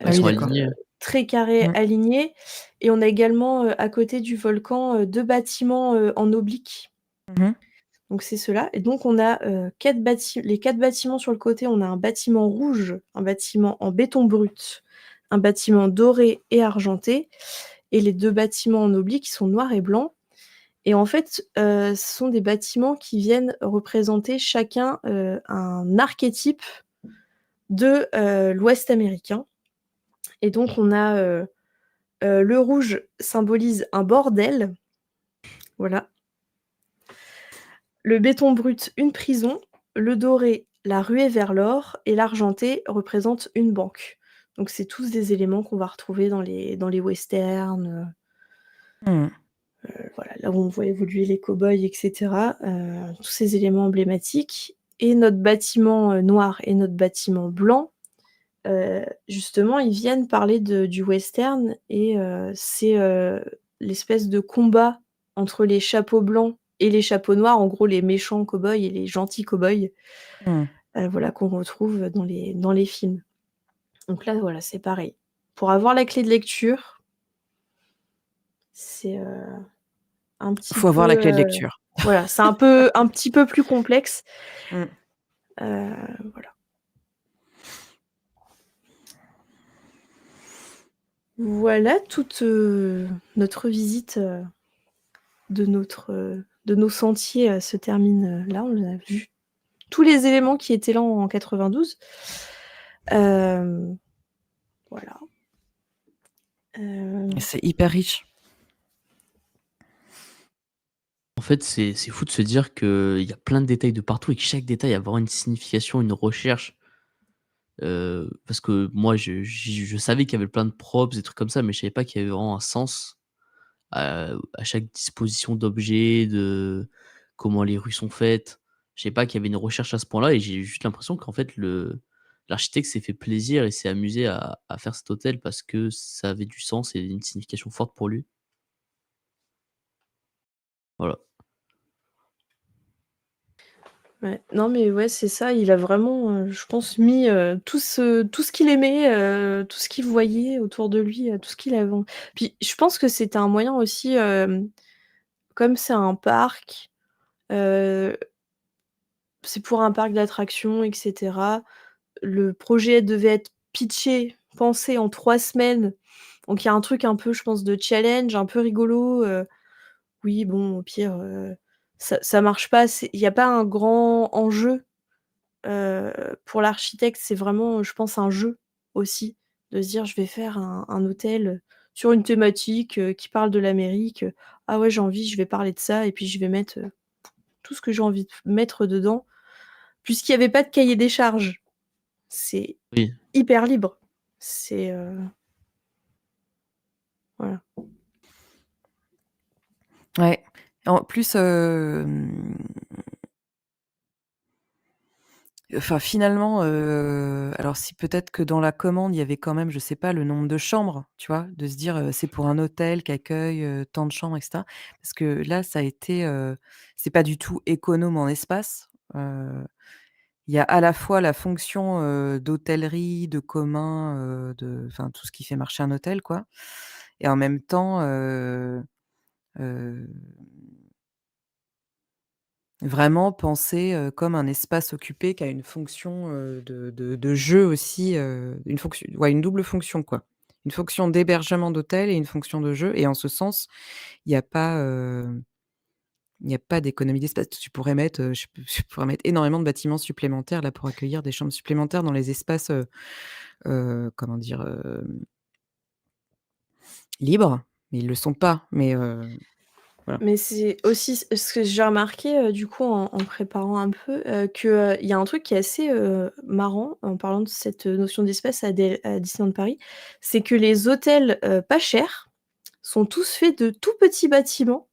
Ah ils oui, sont heu, d'accord. alignés. très carrés, Mmh. alignés et on a également, à côté du volcan, 2 bâtiments, en oblique. Mmh mh. Donc c'est ceux-là et donc on a, 4 bâtiments sur le côté, on a un bâtiment rouge, un bâtiment en béton brut, un bâtiment doré et argenté et les 2 bâtiments en oblique qui sont noirs et blancs et en fait, ce sont des bâtiments qui viennent représenter chacun, un archétype de, l'Ouest américain et donc on a, le rouge symbolise un bordel, voilà. Le béton brut, une prison, le doré, la ruée vers l'or et l'argenté représente une banque. Donc c'est tous des éléments qu'on va retrouver dans les westerns, Mmh. voilà, là où on voit évoluer les cow-boys et cetera, tous ces éléments emblématiques et notre bâtiment, noir et notre bâtiment blanc, justement, ils viennent parler du western et c'est, l'espèce de combat entre les chapeaux blancs et les chapeaux noirs, en gros les méchants cow-boys et les gentils cow-boys, Mmh. voilà, qu'on retrouve dans les films. Donc là, voilà, c'est pareil. Pour avoir la clé de lecture, c'est, un petit Faut avoir la peu, clé de lecture. voilà, c'est un petit peu plus complexe, Mmh. voilà. Voilà toute, notre visite, de nos sentiers, se termine, là. On a vu tous les éléments qui étaient là en 92. Hem, voilà. Et Hem, c'est hyper riche. En fait, c'est fou de se dire qu'il y a plein de détails de partout et que chaque détail a vraiment une signification, une recherche. Parce que moi, je savais qu'il y avait plein de props, des trucs comme ça, mais je savais pas qu'il y avait vraiment un sens à chaque disposition d'objet, de comment les rues sont faites. Je savais pas qu'il y avait une recherche à ce point-là et j'ai juste l'impression qu'en fait l'architecte s'est fait plaisir et s'est amusé à faire cet hôtel parce que ça avait du sens et une signification forte pour lui. Voilà. Ouais. Non, mais ouais, c'est ça. Il a vraiment, je pense, mis, tout ce qu'il aimait, tout ce qu'il voyait autour de lui, tout ce qu'il avait en puis je pense que c'était un moyen aussi, comme c'est un parc, heu, c'est pour un parc d'attractions et cetera. Le projet devait être pitché, pensé en 3 semaines. Donc il y a un truc un peu, je pense, de challenge, un peu rigolo, oui, bon, au pire, ça marche pas, il y a pas un grand enjeu. Pour l'architecte, c'est vraiment, je pense, un jeu aussi, de se dire: «Je vais faire un hôtel, sur une thématique, qui parle de l'Amérique, ah ouais, j'ai envie, je vais parler de ça et puis je vais mettre, tout ce que j'ai envie de mettre dedans». Puisqu'il y avait pas de cahier des charges. C'est Oui. hyper libre. C'est, voilà. Ouais. En plus, enfin, finalement, alors si peut-être que dans la commande, il y avait quand même, je sais pas, le nombre de chambres, tu vois? De se dire, c'est pour un hôtel qui accueille, tant de chambres et cetera. Parce que là, ça a été, c'est pas du tout économe en espace. Il y a à la fois la fonction, d'hôtellerie, de commun, de enfin tout ce qui fait marcher un hôtel, quoi, et en même temps, heu vraiment penser, comme un espace occupé qui a une fonction, de jeu aussi, une fonction, ouais, une double fonction, quoi. Une fonction d'hébergement d'hôtel et une fonction de jeu, et en ce sens, il y a pas, il y a pas d'économie d'espace. Tu pourrais mettre, je pourrais mettre énormément de bâtiments supplémentaires là pour accueillir des chambres supplémentaires dans les espaces, comment dire? Libres, mais ils le sont pas, mais voilà. Mais c'est aussi ce que j'ai remarqué, du coup, en préparant un peu, que, il y a un truc qui est assez, marrant en parlant de cette, notion d'espace à Disneyland Paris, c'est que les hôtels, pas chers sont tous faits de tout petits bâtiments,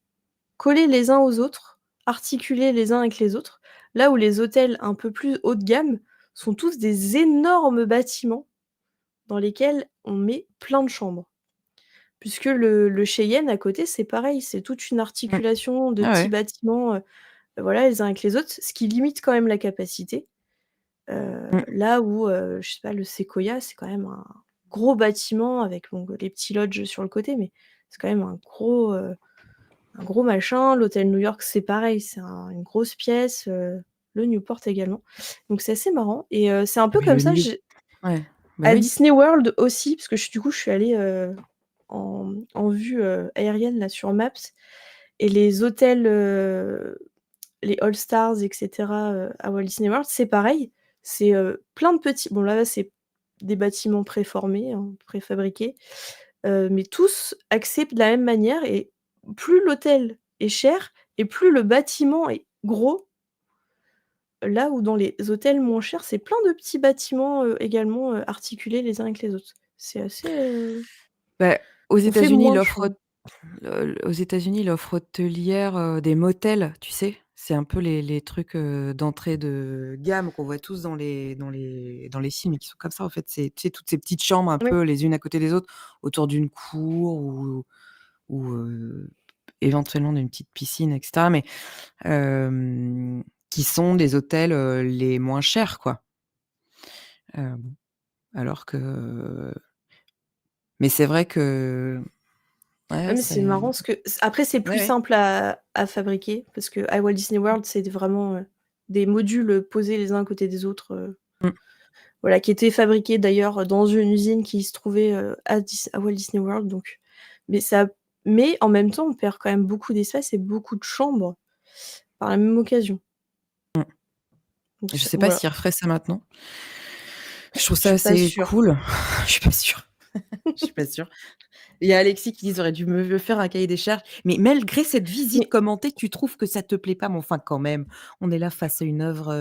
collés les uns aux autres, articulés les uns avec les autres. Là où les hôtels un peu plus haut de gamme sont tous des énormes bâtiments dans lesquels on met plein de chambres. Puisque le Cheyenne à côté, c'est pareil, c'est toute une Mmh. articulation de Ah petits ouais. bâtiments, voilà, les uns avec les autres, ce qui limite quand même la capacité. Mmh. Là où, je sais pas, le Sequoia, c'est quand même un gros bâtiment avec bon, les petits lodges sur le côté, mais c'est quand même un gros machin. L'hôtel New York, c'est pareil, c'est une grosse pièce, le Newport également. Donc c'est assez marrant et c'est un Ah peu mais comme le ça, New ouais, bah à oui. Disney World aussi, parce que je suis allée, en vue, aérienne là sur Maps et les hôtels, les All Stars et cetera, à Walt Disney World, c'est pareil. C'est, plein de petits bon là, c'est des bâtiments préformés, hein, préfabriqués, mais tous axés de la même manière et plus l'hôtel est cher et plus le bâtiment est gros. Là où dans les hôtels moins chers, c'est plein de petits bâtiments, également, articulés les uns avec les autres. C'est assez, Bah, aux on fait États-Unis, moins de l'offre chambres. aux États-Unis, l'offre hôtelière, des motels, tu sais? C'est un peu les trucs, d'entrée de gamme qu'on voit tous dans les films et qui sont comme ça, en fait. C'est, tu sais, toutes ces petites chambres un Ouais, peu les unes à côté des autres, autour d'une cour ou, éventuellement d'une petite piscine et cetera, mais qui sont des hôtels, les moins chers, quoi. Bon, alors que mais c'est vrai que ouais, ouais, mais c'est c'est marrant parce que après c'est ouais, plus ouais. simple à fabriquer parce qu'à Walt Disney World, c'est vraiment, des modules, posés les uns à côté des autres, Mmh. voilà, qui étaient fabriqués d'ailleurs dans une usine qui se trouvait, à Walt Disney World donc mais ça mais en même temps, on perd quand même beaucoup d'espace et beaucoup de chambres par la même occasion. Mmh. Donc Je ça sais pas voilà, s'ils referaient ça maintenant. Je trouve je ça suis pas assez sûre. cool. Je suis pas sûre. Je suis pas sûre. Il y a Alexis qui dit: «J'aurais dû me faire un cahier des charges». Mais malgré cette visite Mais commentée, tu trouves que ça te plaît pas? Mais enfin quand même, on est là face à une œuvre,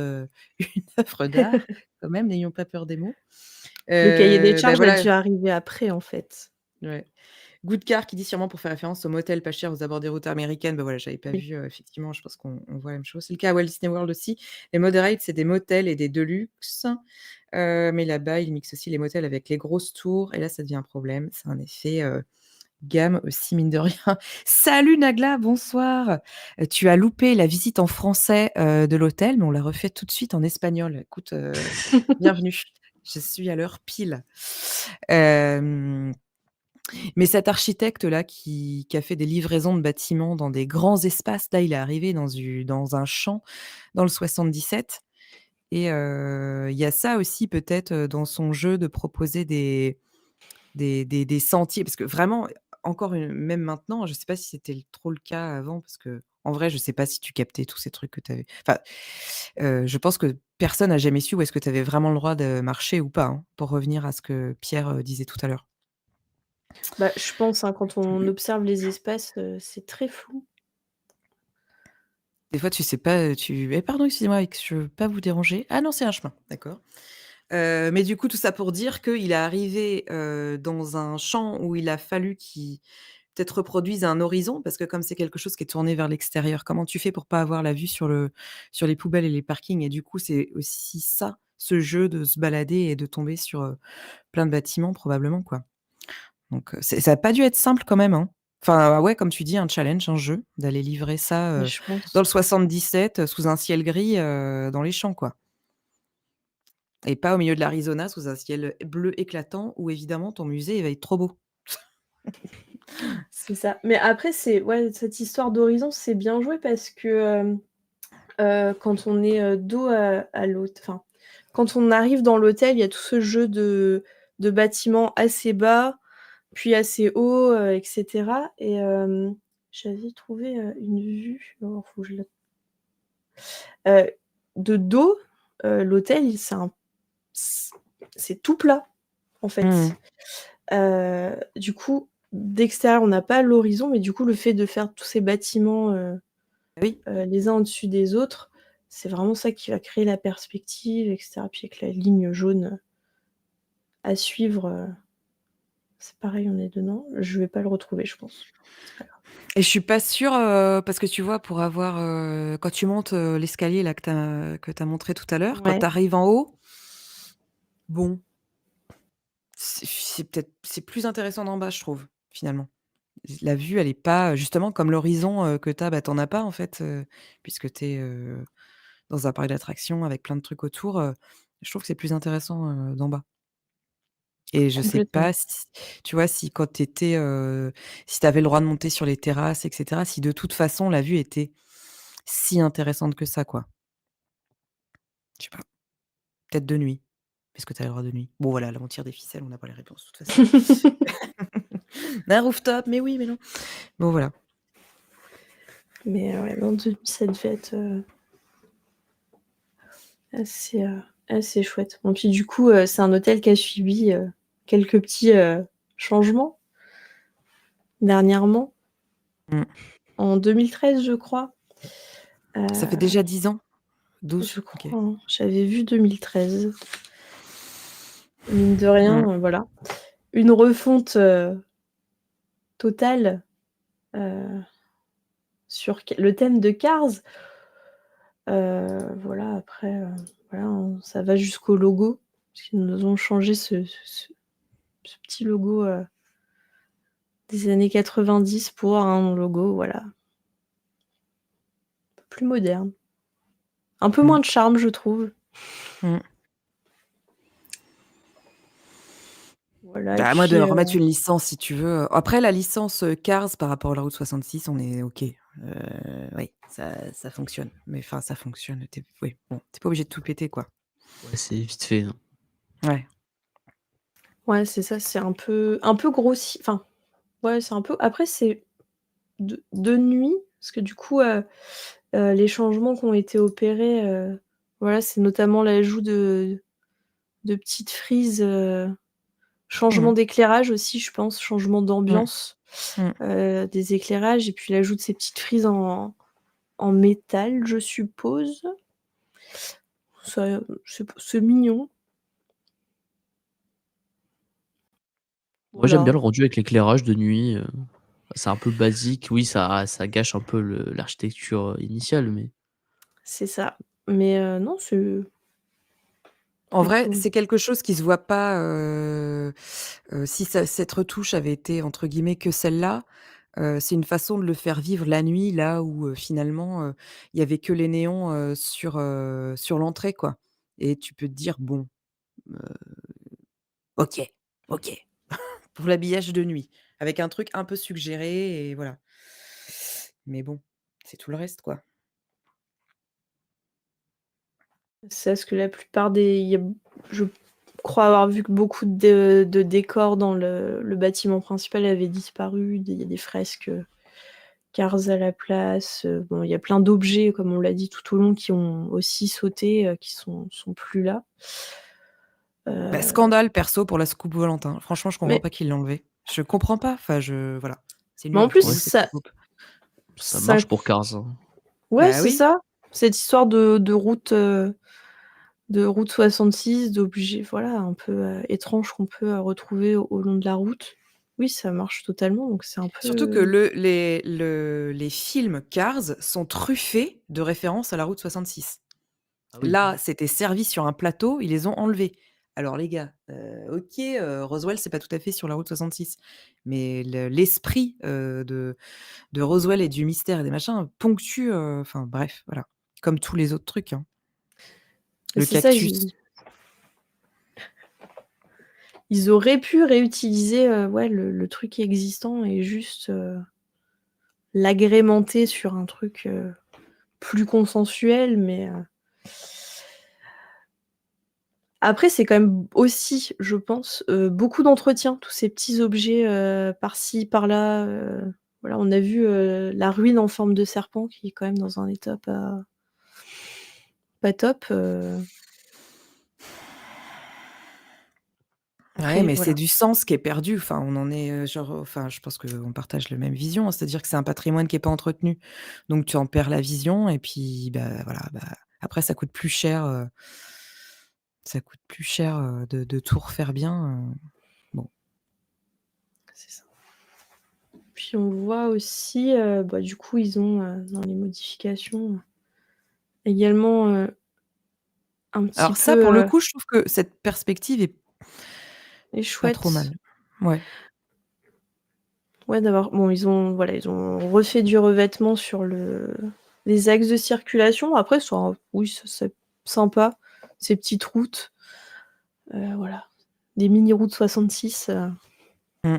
une œuvre d'art, quand même, n'ayons pas peur des mots. le cahier des Bah, charges a voilà, dû arriver après, en fait. ouais. Goodcar qui dit sûrement pour faire référence aux motels pas chers aux abords des routes américaines. Bah, voilà, j'avais pas Oui. vu, effectivement, je pense qu'on voit la même chose. C'est le cas à Walt Disney World aussi. Les moderates, c'est des motels et des deluxe, mais là-bas, ils mixent aussi les motels avec les grosses tours et là, ça devient un problème. C'est un effet, gamme aussi, mine de rien. Salut Nagla, bonsoir. Tu as loupé la visite en français de l'hôtel, mais on l'a refait tout de suite en espagnol. Écoute, bienvenue. Je suis à l'heure pile. Euh, mais cet architecte-là qui a fait des livraisons de bâtiments dans des grands espaces, là, il est arrivé dans un champ dans le 77. Et il y a ça aussi peut-être dans son jeu de proposer des sentiers. Parce que vraiment, même maintenant, je ne sais pas si c'était trop le cas avant, parce que en vrai, je ne sais pas si tu captais tous ces trucs que tu avais. Enfin, je pense que personne n'a jamais su où est-ce que tu avais vraiment le droit de marcher ou pas, hein, pour revenir à ce que Pierre disait tout à l'heure. Bah, je pense, hein, quand on observe les espaces, c'est très flou. Des fois, tu sais pas, pardon, excusez-moi, je veux pas vous déranger. Ah non, c'est un chemin, d'accord. Mais du coup, tout ça pour dire qu'il est arrivé dans un champ où il a fallu qu'il peut-être reproduise un horizon, parce que comme c'est quelque chose qui est tourné vers l'extérieur, comment tu fais pour pas avoir la vue sur les poubelles et les parkings? Et du coup, c'est aussi ça, ce jeu de se balader et de tomber sur plein de bâtiments probablement, quoi. Donc ça a pas dû être simple quand même, hein. Enfin, ouais, comme tu dis, un challenge, un jeu, d'aller livrer ça Mais je dans pense. le 77 sous un ciel gris dans les champs, quoi. Et pas au milieu de l'Arizona sous un ciel bleu éclatant où évidemment ton musée il va être trop beau. C'est ça. Mais après, ouais, cette histoire d'horizon, c'est bien joué parce que quand on est dos à l'autre, enfin, quand on arrive dans l'hôtel, il y a tout ce jeu de bâtiments assez bas, puis assez haut, etc. Et j'avais trouvé une vue. Oh, faut que je de dos, l'hôtel, c'est tout plat, en fait. Du coup, d'extérieur, on n'a pas l'horizon, mais du coup, le fait de faire tous ces bâtiments Oui. les uns au-dessus des autres, c'est vraiment ça qui va créer la perspective, etc. Puis avec la ligne jaune à suivre, c'est pareil, on est dedans. Je vais pas le retrouver, je pense. C'est pas grave. Et je suis pas sûre parce que tu vois, pour avoir quand tu montes l'escalier là que t'as montré tout à l'heure, quand Ouais. tu arrives en haut, bon, c'est plus intéressant d'en bas, je trouve, finalement. La vue, elle est pas justement comme l'horizon que tu as, bah, tu en as pas en fait, puisque tu es dans un parc d'attractions avec plein de trucs autour. Je trouve que c'est plus intéressant d'en bas. Et je sais Complètement. pas si tu vois, si quand tu étais, si tu avais le droit de monter sur les terrasses et cetera, si de toute façon la vue était si intéressante que ça, quoi. Je sais pas, peut-être de nuit, puisque tu as le droit de nuit. Bon voilà, là on tire des ficelles, on n'a pas les réponses de toute façon. Un rooftop, mais oui, mais non. Bon voilà. Mais ouais, non, ça devait être assez chouette. Bon, puis du coup, c'est un hôtel qui a subi quelques petits changements dernièrement. En 2013, je crois. Ça fait déjà 10 ans? 12? Je OK. crois, hein. J'avais vu 2013. Mine de rien, voilà. Une refonte totale sur le thème de Cars. Voilà, après, voilà, hein, ça va jusqu'au logo, parce qu'ils nous ont changé ce petit logo des années 90 pour un logo, voilà. Un peu plus moderne. Un peu moins de charme, je trouve. Voilà, et Bah, moi, de puis remettre une licence, si tu veux. Après, la licence Cars par rapport à la route 66, on est OK. Oui, ça fonctionne. Mais enfin, ça fonctionne. Oui, bon, t'es pas obligé de tout péter, quoi. Ouais, c'est vite fait, hein. Ouais. ouais, c'est ça, c'est un peu grossi, enfin, ouais, c'est un peu, après c'est de nuit, parce que du coup, les changements qui ont été opérés, voilà, c'est notamment l'ajout de petites frises, changement d'éclairage aussi, je pense, changement d'ambiance, des éclairages, et puis l'ajout de ces petites frises en métal, je suppose. Ça, c'est mignon. Moi, j'aime bien Voilà. le rendu avec l'éclairage de nuit, c'est un peu basique. Oui, ça gâche un peu l'architecture initiale, mais C'est ça. Mais non, En vrai, Donc, c'est quelque chose qui se voit pas, si cette retouche avait été entre guillemets «que celle-là», c'est une façon de le faire vivre la nuit, là où, finalement, il y avait que les néons, sur l'entrée, quoi, et tu peux te dire: «Bon, heu, OK, OK», pour l'habillage de nuit, avec un truc un peu suggéré et voilà. Mais bon, c'est tout le reste, quoi. c'est parce que la plupart des il y a je crois avoir vu que beaucoup de décors dans le bâtiment principal avaient disparu. Il y a des fresques, Cars à la place, bon, il y a plein d'objets, comme on l'a dit tout au long, qui ont aussi sauté, qui sont plus là. Bah, Heu, scandale perso pour la soucoupe volante, hein. Franchement, je comprends mais pas qu'ils l'ait enlevée. Je comprends pas, enfin voilà, c'est mais en nul plus, pour Ouais, une ça soucoupe. ça ça marche pour Cars, hein. ouais, Bah c'est oui. ça. Cette histoire de route 66, d'objets, voilà, un peu, étranges qu'on peut, retrouver au long de la route. Oui, ça marche totalement, donc c'est un Surtout que peu les films Cars sont truffés de références à la route 66. Ah oui. Là, c'était servi sur un plateau, ils les ont enlevés. Alors les gars, OK, Roswell, c'est pas tout à fait sur la route 66, mais l'esprit, de Roswell et du mystère et des machins ponctue, enfin bref, voilà, comme tous les autres trucs, hein. Le c'est ça, cactus. ils auraient pu réutiliser, ouais, le truc existant et juste, l'agrémenter sur un truc, plus consensuel, mais après c'est quand même aussi, je pense, beaucoup d'entretien, tous ces petits objets, par-ci, par-là, voilà, on a vu, la ruine en forme de serpent qui est quand même dans un état pas top, Ouais, après mais c'est voilà. du sens qui est perdu. Enfin, on en est, genre, enfin, je pense qu'on partage la même vision, hein. C'est-à-dire que c'est un patrimoine qui est pas entretenu. Donc tu en perds la vision et puis, bah, voilà, bah, après ça coûte plus cher, de tout refaire bien, bon. C'est ça. Puis on voit aussi, bah, du coup ils ont, dans les modifications, également, un petit Alors ça, peu, pour le coup, je trouve que cette perspective est pas trop chouette. mal. Ouais. Ouais, d'avoir bon, ils ont refait du revêtement sur les axes de circulation. Après, oui, ça c'est sympa, ces petites routes, voilà, des mini routes 66, Mmh.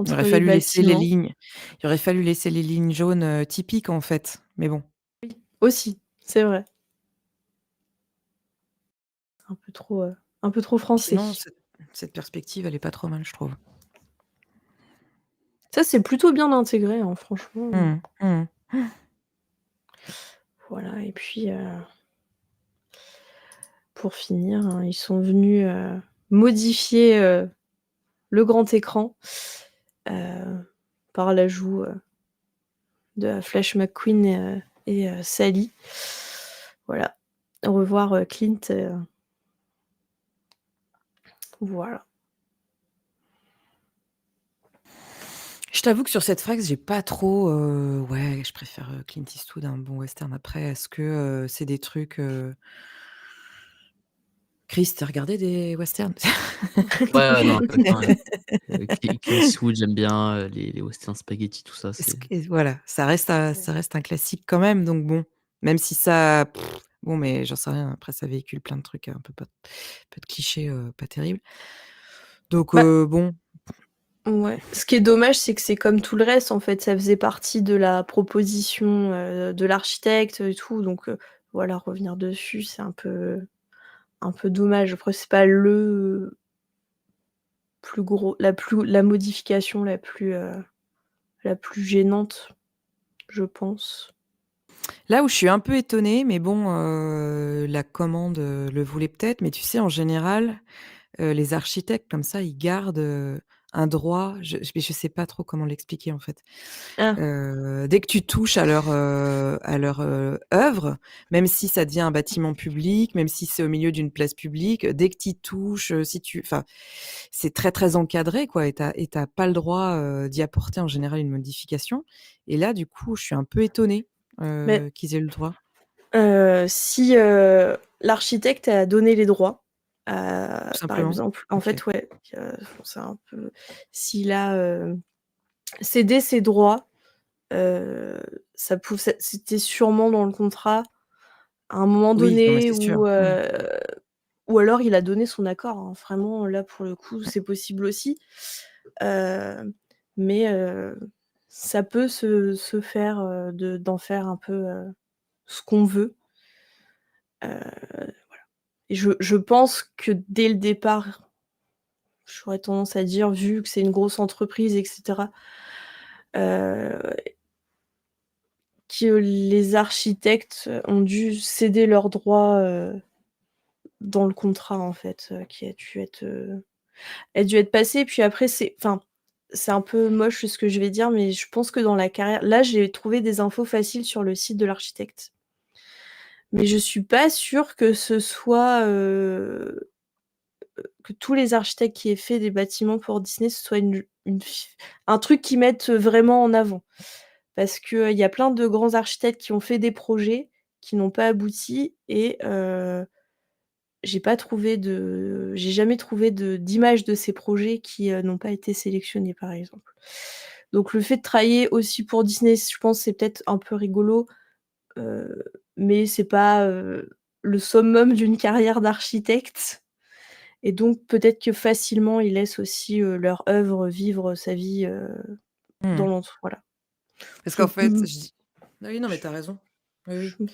Il aurait entre les fallu laisser les bâtiments. lignes il aurait fallu laisser les lignes jaunes, typiques, en fait, mais bon. Aussi, c'est vrai, un peu trop français. Sinon, cette perspective, elle est pas trop mal, je trouve. Ça, c'est plutôt bien intégré, hein, franchement, Mmh mh. Mmh. voilà et puis, pour finir, hein, ils sont venus, modifier, le grand écran, heu, par l'ajout, de Flash McQueen et Sally. Voilà, revoir, Clint, voilà. Je t'avoue que sur cette Frax, j'ai pas trop, ouais, je préfère, Clint Eastwood à un bon western. Après, est-ce que, c'est des trucs, Chris, tu as regardé des westerns? Ouais, ouais, non, complètement, ouais. Clint Eastwood, j'aime bien, les westerns spaghetti, tout ça, Est-ce c'est que voilà, Ouais. ça reste un classique quand même, donc bon, même si ça bon, mais j'en sais rien, après ça véhicule plein de trucs, un peu de clichés, pas terribles. Donc Bah, bon, ouais. Ce qui est dommage, c'est que c'est comme tout le reste, en fait, ça faisait partie de la proposition, de l'architecte et tout, donc voilà, revenir dessus, c'est un peu dommage. Après, c'est pas le plus gros la modification la plus gênante, je pense. là où je suis un peu étonnée, mais bon, la commande, le voulait peut-être, mais tu sais, en général, les architectes comme ça, ils gardent, un droit, je sais pas trop comment l'expliquer en fait. Ah, Dès que tu touches à leur, œuvre, même si ça devient un bâtiment public, même si c'est au milieu d'une place publique, dès que tu y touches, si tu enfin, c'est très, très encadré quoi et tu as pas le droit, d'y apporter en général une modification et là, du coup, je suis un peu étonnée, mais qu'ils aient eu le droit. si, l'architecte a donné les droits, Tout Par simplement? exemple, en OK. fait, ouais, c'est un peu s'il a, cédé ses droits, heu, c'était sûrement dans le contrat à un moment Oui, non, mais donné c'est sûr. ou alors il a donné son accord, hein. Vraiment, là, pour le coup, c'est possible aussi. Heu, mais ça peut se faire, d'en faire un peu, ce qu'on veut. Heu et je pense que dès le départ, j'aurais tendance à dire, vu que c'est une grosse entreprise et cetera, heu, que les architectes ont dû céder leurs droits, dans le contrat, en fait, qui a dû être passé. Puis après, c'est un peu moche ce que je vais dire, mais je pense que dans la carrière là, j'ai trouvé des infos faciles sur le site de l'architecte. Mais je suis pas sûre que ce soit, que tous les architectes qui aient fait des bâtiments pour Disney, ce soit une f un truc qu'ils mettent vraiment en avant. Parce qu'il y a plein de grands architectes qui ont fait des projets qui n'ont pas abouti et j'ai jamais trouvé d'image de ces projets qui, n'ont pas été sélectionnés, par exemple. Donc le fait de travailler aussi pour Disney, je pense, c'est peut-être un peu rigolo, heu, mais c'est pas, le summum d'une carrière d'architecte et donc peut-être que facilement ils laissent aussi, leur œuvre vivre sa vie, Mmh. dans voilà. Parce Je qu'en fait, mmh, je dis ah oui, non, mais je tu as raison. Oui, oui. je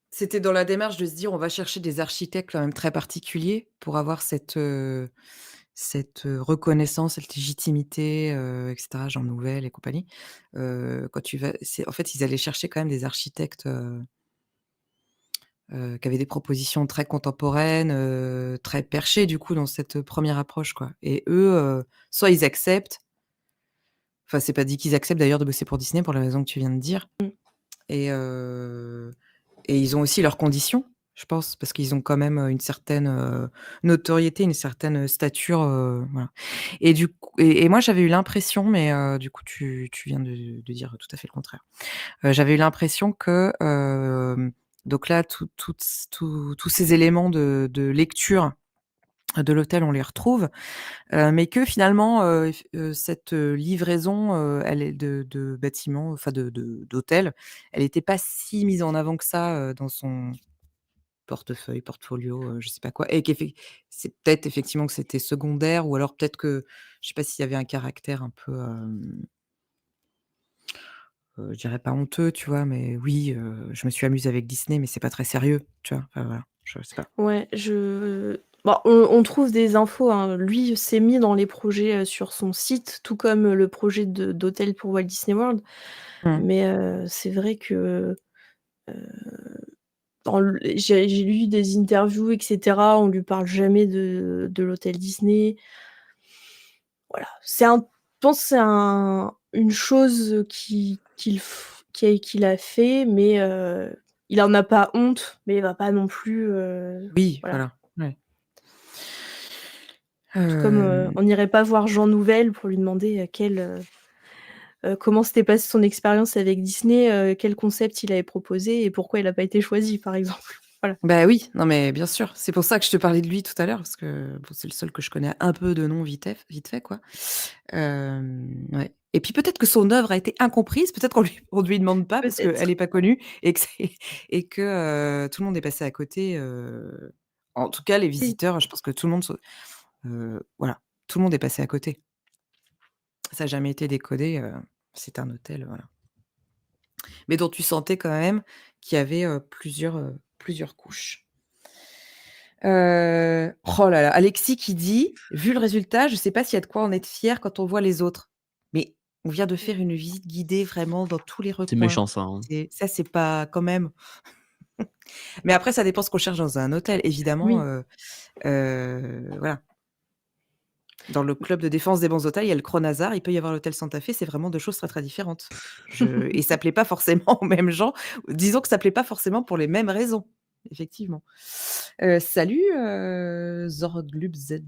C'était dans la démarche de se dire: «On va chercher des architectes quand même très particuliers pour avoir cette reconnaissance, cette légitimité, et cetera, Jean Nouvel et compagnie». Quand tu vas c'est en fait, ils allaient chercher quand même des architectes, qui avaient des propositions très contemporaines, très perchées du coup dans cette, première approche, quoi et eux, soit ils acceptent, enfin, c'est pas dit qu'ils acceptent d'ailleurs de bosser pour Disney pour la raison que tu viens de dire mmh, et heu et ils ont aussi leurs conditions, je pense, parce qu'ils ont quand même, une certaine, notoriété, une certaine, stature, voilà et du coup et moi j'avais eu l'impression, mais du coup tu viens de dire tout à fait le contraire. J'avais eu l'impression que, donc là tous ces éléments de lecture de l'hôtel, on les retrouve, mais que finalement, cette, livraison, elle est de bâtiments, enfin d'hôtels, elle était pas si mise en avant que ça, dans son portefeuille, portfolio, je sais pas quoi et c'est peut-être effectivement que c'était secondaire ou alors peut-être que je sais pas s'il y avait un caractère un peu, je dirais pas honteux, tu vois? Mais oui, je me suis amusée avec Disney, mais c'est pas très sérieux, tu vois? Enfin voilà, je sais pas. ouais, bah, on trouve des infos, hein. Lui s'est mis dans les projets, sur son site, tout comme, le projet d'hôtel pour Walt Disney World. Mmh. Mais c'est vrai que, j'ai lu des interviews et cetera, on lui parle jamais de l'hôtel Disney. Voilà, je pense que c'est une chose qu'il a fait, mais il en a pas honte, mais il va pas non plus, Oui, voilà. voilà, ouais. Tout comme, Hem, on n'irait pas voir Jean Nouvel pour lui demander, comment s'était passée son expérience avec Disney, quel concept il avait proposé et pourquoi il a pas été choisi, par exemple. Voilà. Bah, oui, non, mais bien sûr, c'est pour ça que je te parlais de lui tout à l'heure parce que bon, c'est le seul que je connais un peu de nom vite fait, quoi. Ouais et puis peut-être que son œuvre a été incomprise, peut-être on lui demande pas parce qu'elle Peut-être. est pas connue et que c'est et que, tout le monde est passé à côté, en tout cas les Oui. visiteurs, je pense que tout le monde voilà, tout le monde est passé à côté. Ça a jamais été décodé, c'est un hôtel, voilà. Mais dont tu sentais quand même qu'il y avait, plusieurs couches. Oh là là, Alexis qui dit: «Vu le résultat, je sais pas s'il y a de quoi en être fier quand on voit les autres». Mais on vient de faire une visite guidée vraiment dans tous les C'est recoins. méchant ça, hein. C'est pas quand même mais après ça dépend ce qu'on cherche dans un hôtel évidemment, Oui. voilà. Dans le club de défense des bons hôtels, il y a le Kronasar, il peut y avoir l'hôtel Santa Fe, c'est vraiment 2 choses très, très différentes. Je et ça plaît pas forcément aux mêmes gens. Disons que ça plaît pas forcément pour les mêmes raisons, effectivement. Salut, Zorglub Z,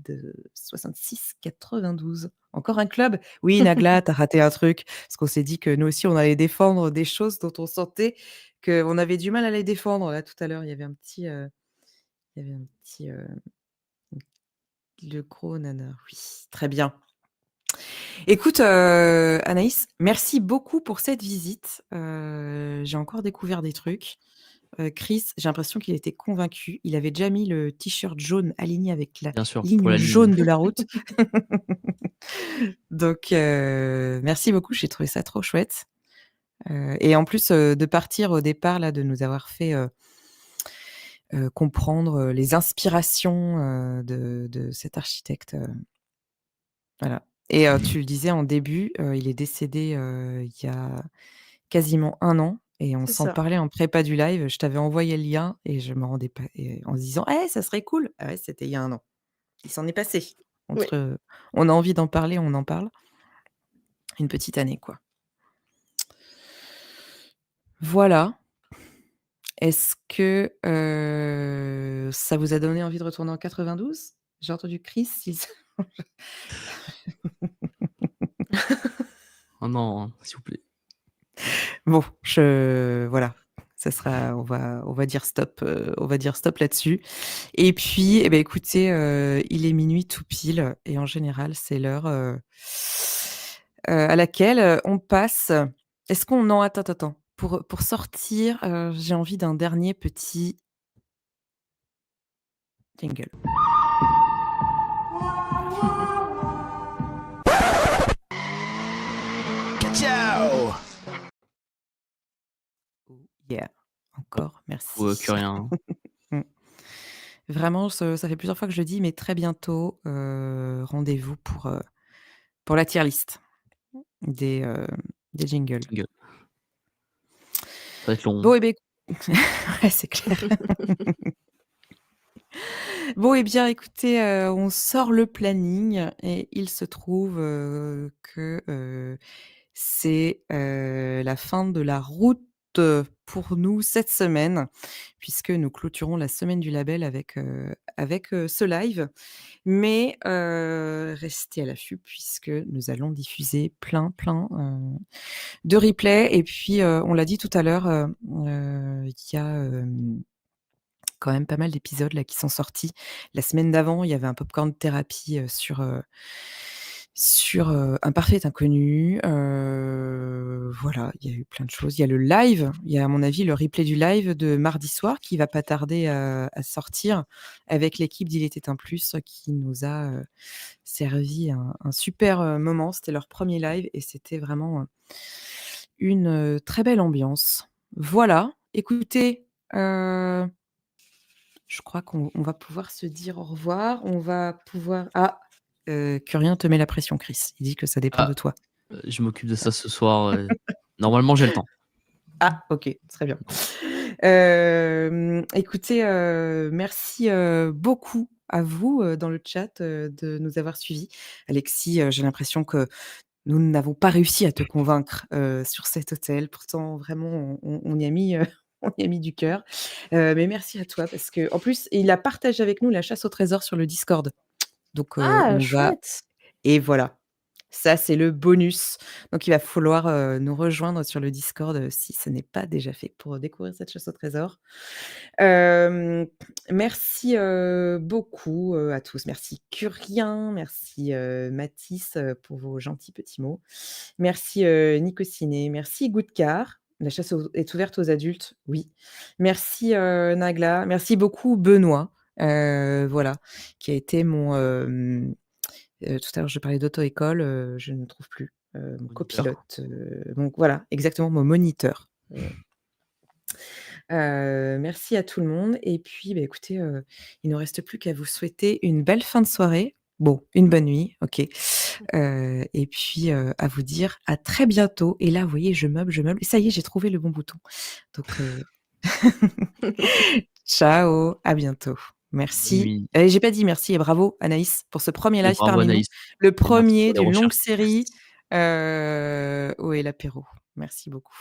6692. Encore un club? Oui, Nagla, tu as raté un truc, parce qu'on s'est dit que nous aussi, on allait défendre des choses dont on sentait qu'on avait du mal à les défendre. Là, tout à l'heure, il y avait un petit, Le gros nanar, oui, très bien. Écoute, Anaïs, merci beaucoup pour cette visite. J'ai encore découvert des trucs. Chris, j'ai l'impression qu'il était convaincu. Il avait déjà mis le t-shirt jaune aligné avec la Bien sûr, pour ligne la ligne. jaune de la route. Donc, merci beaucoup, j'ai trouvé ça trop chouette. Et en plus, de partir au départ là, de nous avoir fait, comprendre, les inspirations, de cet architecte, voilà. Et tu le disais en début, il est décédé, il y a quasiment 1 an et on C'est s'en ça. parlait en prépa du live. Je t'avais envoyé le lien et je me rendais pas et en se disant: «Eh, ça serait cool!» Ah ouais, c'était il y a 1 an. Il s'en est passé. Oui. Entre, on a envie d'en parler, on en parle. Une petite année, quoi. Voilà. Est-ce que, ça vous a donné envie de retourner en 92? J'ai entendu Chris, il Oh non, hein, s'il vous plaît. Bon, voilà, ça sera on va dire stop là-dessus et puis, eh beh, écoutez, il est minuit tout pile et en général, c'est l'heure, à laquelle, on passe est-ce qu'on non, attends, pour sortir, j'ai envie d'un dernier petit jingle. Ciao. Oh yeah, encore, merci. Que rien. Mmh. Vraiment, ça fait plusieurs fois que je le dis, mais très bientôt, rendez-vous pour la tier list des jingles. Jingle. Ça va être long. Bon et beh, ouais, c'est clair. Bon et bien, écoutez, on sort le planning et il se trouve, que, c'est, la fin de la route, pour nous cette semaine, puisque nous clôturons la semaine du label avec ce live. Mais, restez à l'affût puisque nous allons diffuser plein, de replays et puis, on l'a dit tout à l'heure, il y a, quand même pas mal d'épisodes là qui sont sortis. La semaine d'avant, il y avait un popcorn thérapie, sur Un parfait inconnu. Voilà, il y a eu plein de choses. Il y a le live, il y a à mon avis le replay du live de mardi soir qui va pas tarder à sortir avec l'équipe d'Il était un plus qui nous a, servi un super, moment. C'était leur premier live et c'était vraiment, une, très belle ambiance. Voilà, écoutez, je crois qu'on va pouvoir se dire au revoir. On va pouvoir Curien te met la pression, Chris. Il dit que ça dépend de Ah, toi. je m'occupe de ça ce soir, normalement, j'ai le temps. Ah OK, très bien. Écoutez, merci, beaucoup à vous, dans le chat, de nous avoir suivis. Alexis, j'ai l'impression que nous n'avons pas réussi à te convaincre, sur cet hôtel. Pourtant, vraiment, on y a mis, on y a mis du cœur. Mais merci à toi parce qu'en plus, il a partagé avec nous la chasse au trésor sur le Discord. Donc, Ah on va chouette! et voilà. Ça, c'est le bonus. Donc il va falloir, nous rejoindre sur le Discord, si ce n'est pas déjà fait pour découvrir cette chasse au trésor. Merci, beaucoup, à tous. Merci Curien, merci, Mathis, pour vos gentils petits mots. Merci, Nico Ciné, merci Goudcar. La chasse est ouverte aux adultes, oui. Merci, Nagla, merci beaucoup Benoît, voilà, qui a été mon, tout à l'heure je parlais d'auto-école, je ne trouve plus, mon Moniteur. copilote, donc voilà, exactement, mon moniteur. Merci à tout le monde et puis, bah, écoutez, il ne nous reste plus qu'à vous souhaiter une belle fin de soirée. Bon, une bonne nuit, OK, et puis, à vous dire à très bientôt et là, vous voyez, je meuble et ça y est, j'ai trouvé le bon bouton. Donc, ciao, à bientôt. Bonne Merci. nuit J'ai pas dit merci et bravo Anaïs pour ce premier et live bravo parmi nous. Anaïs Le et merci premier pour les d'une longue recherches. série, où est l'apéro. Merci beaucoup.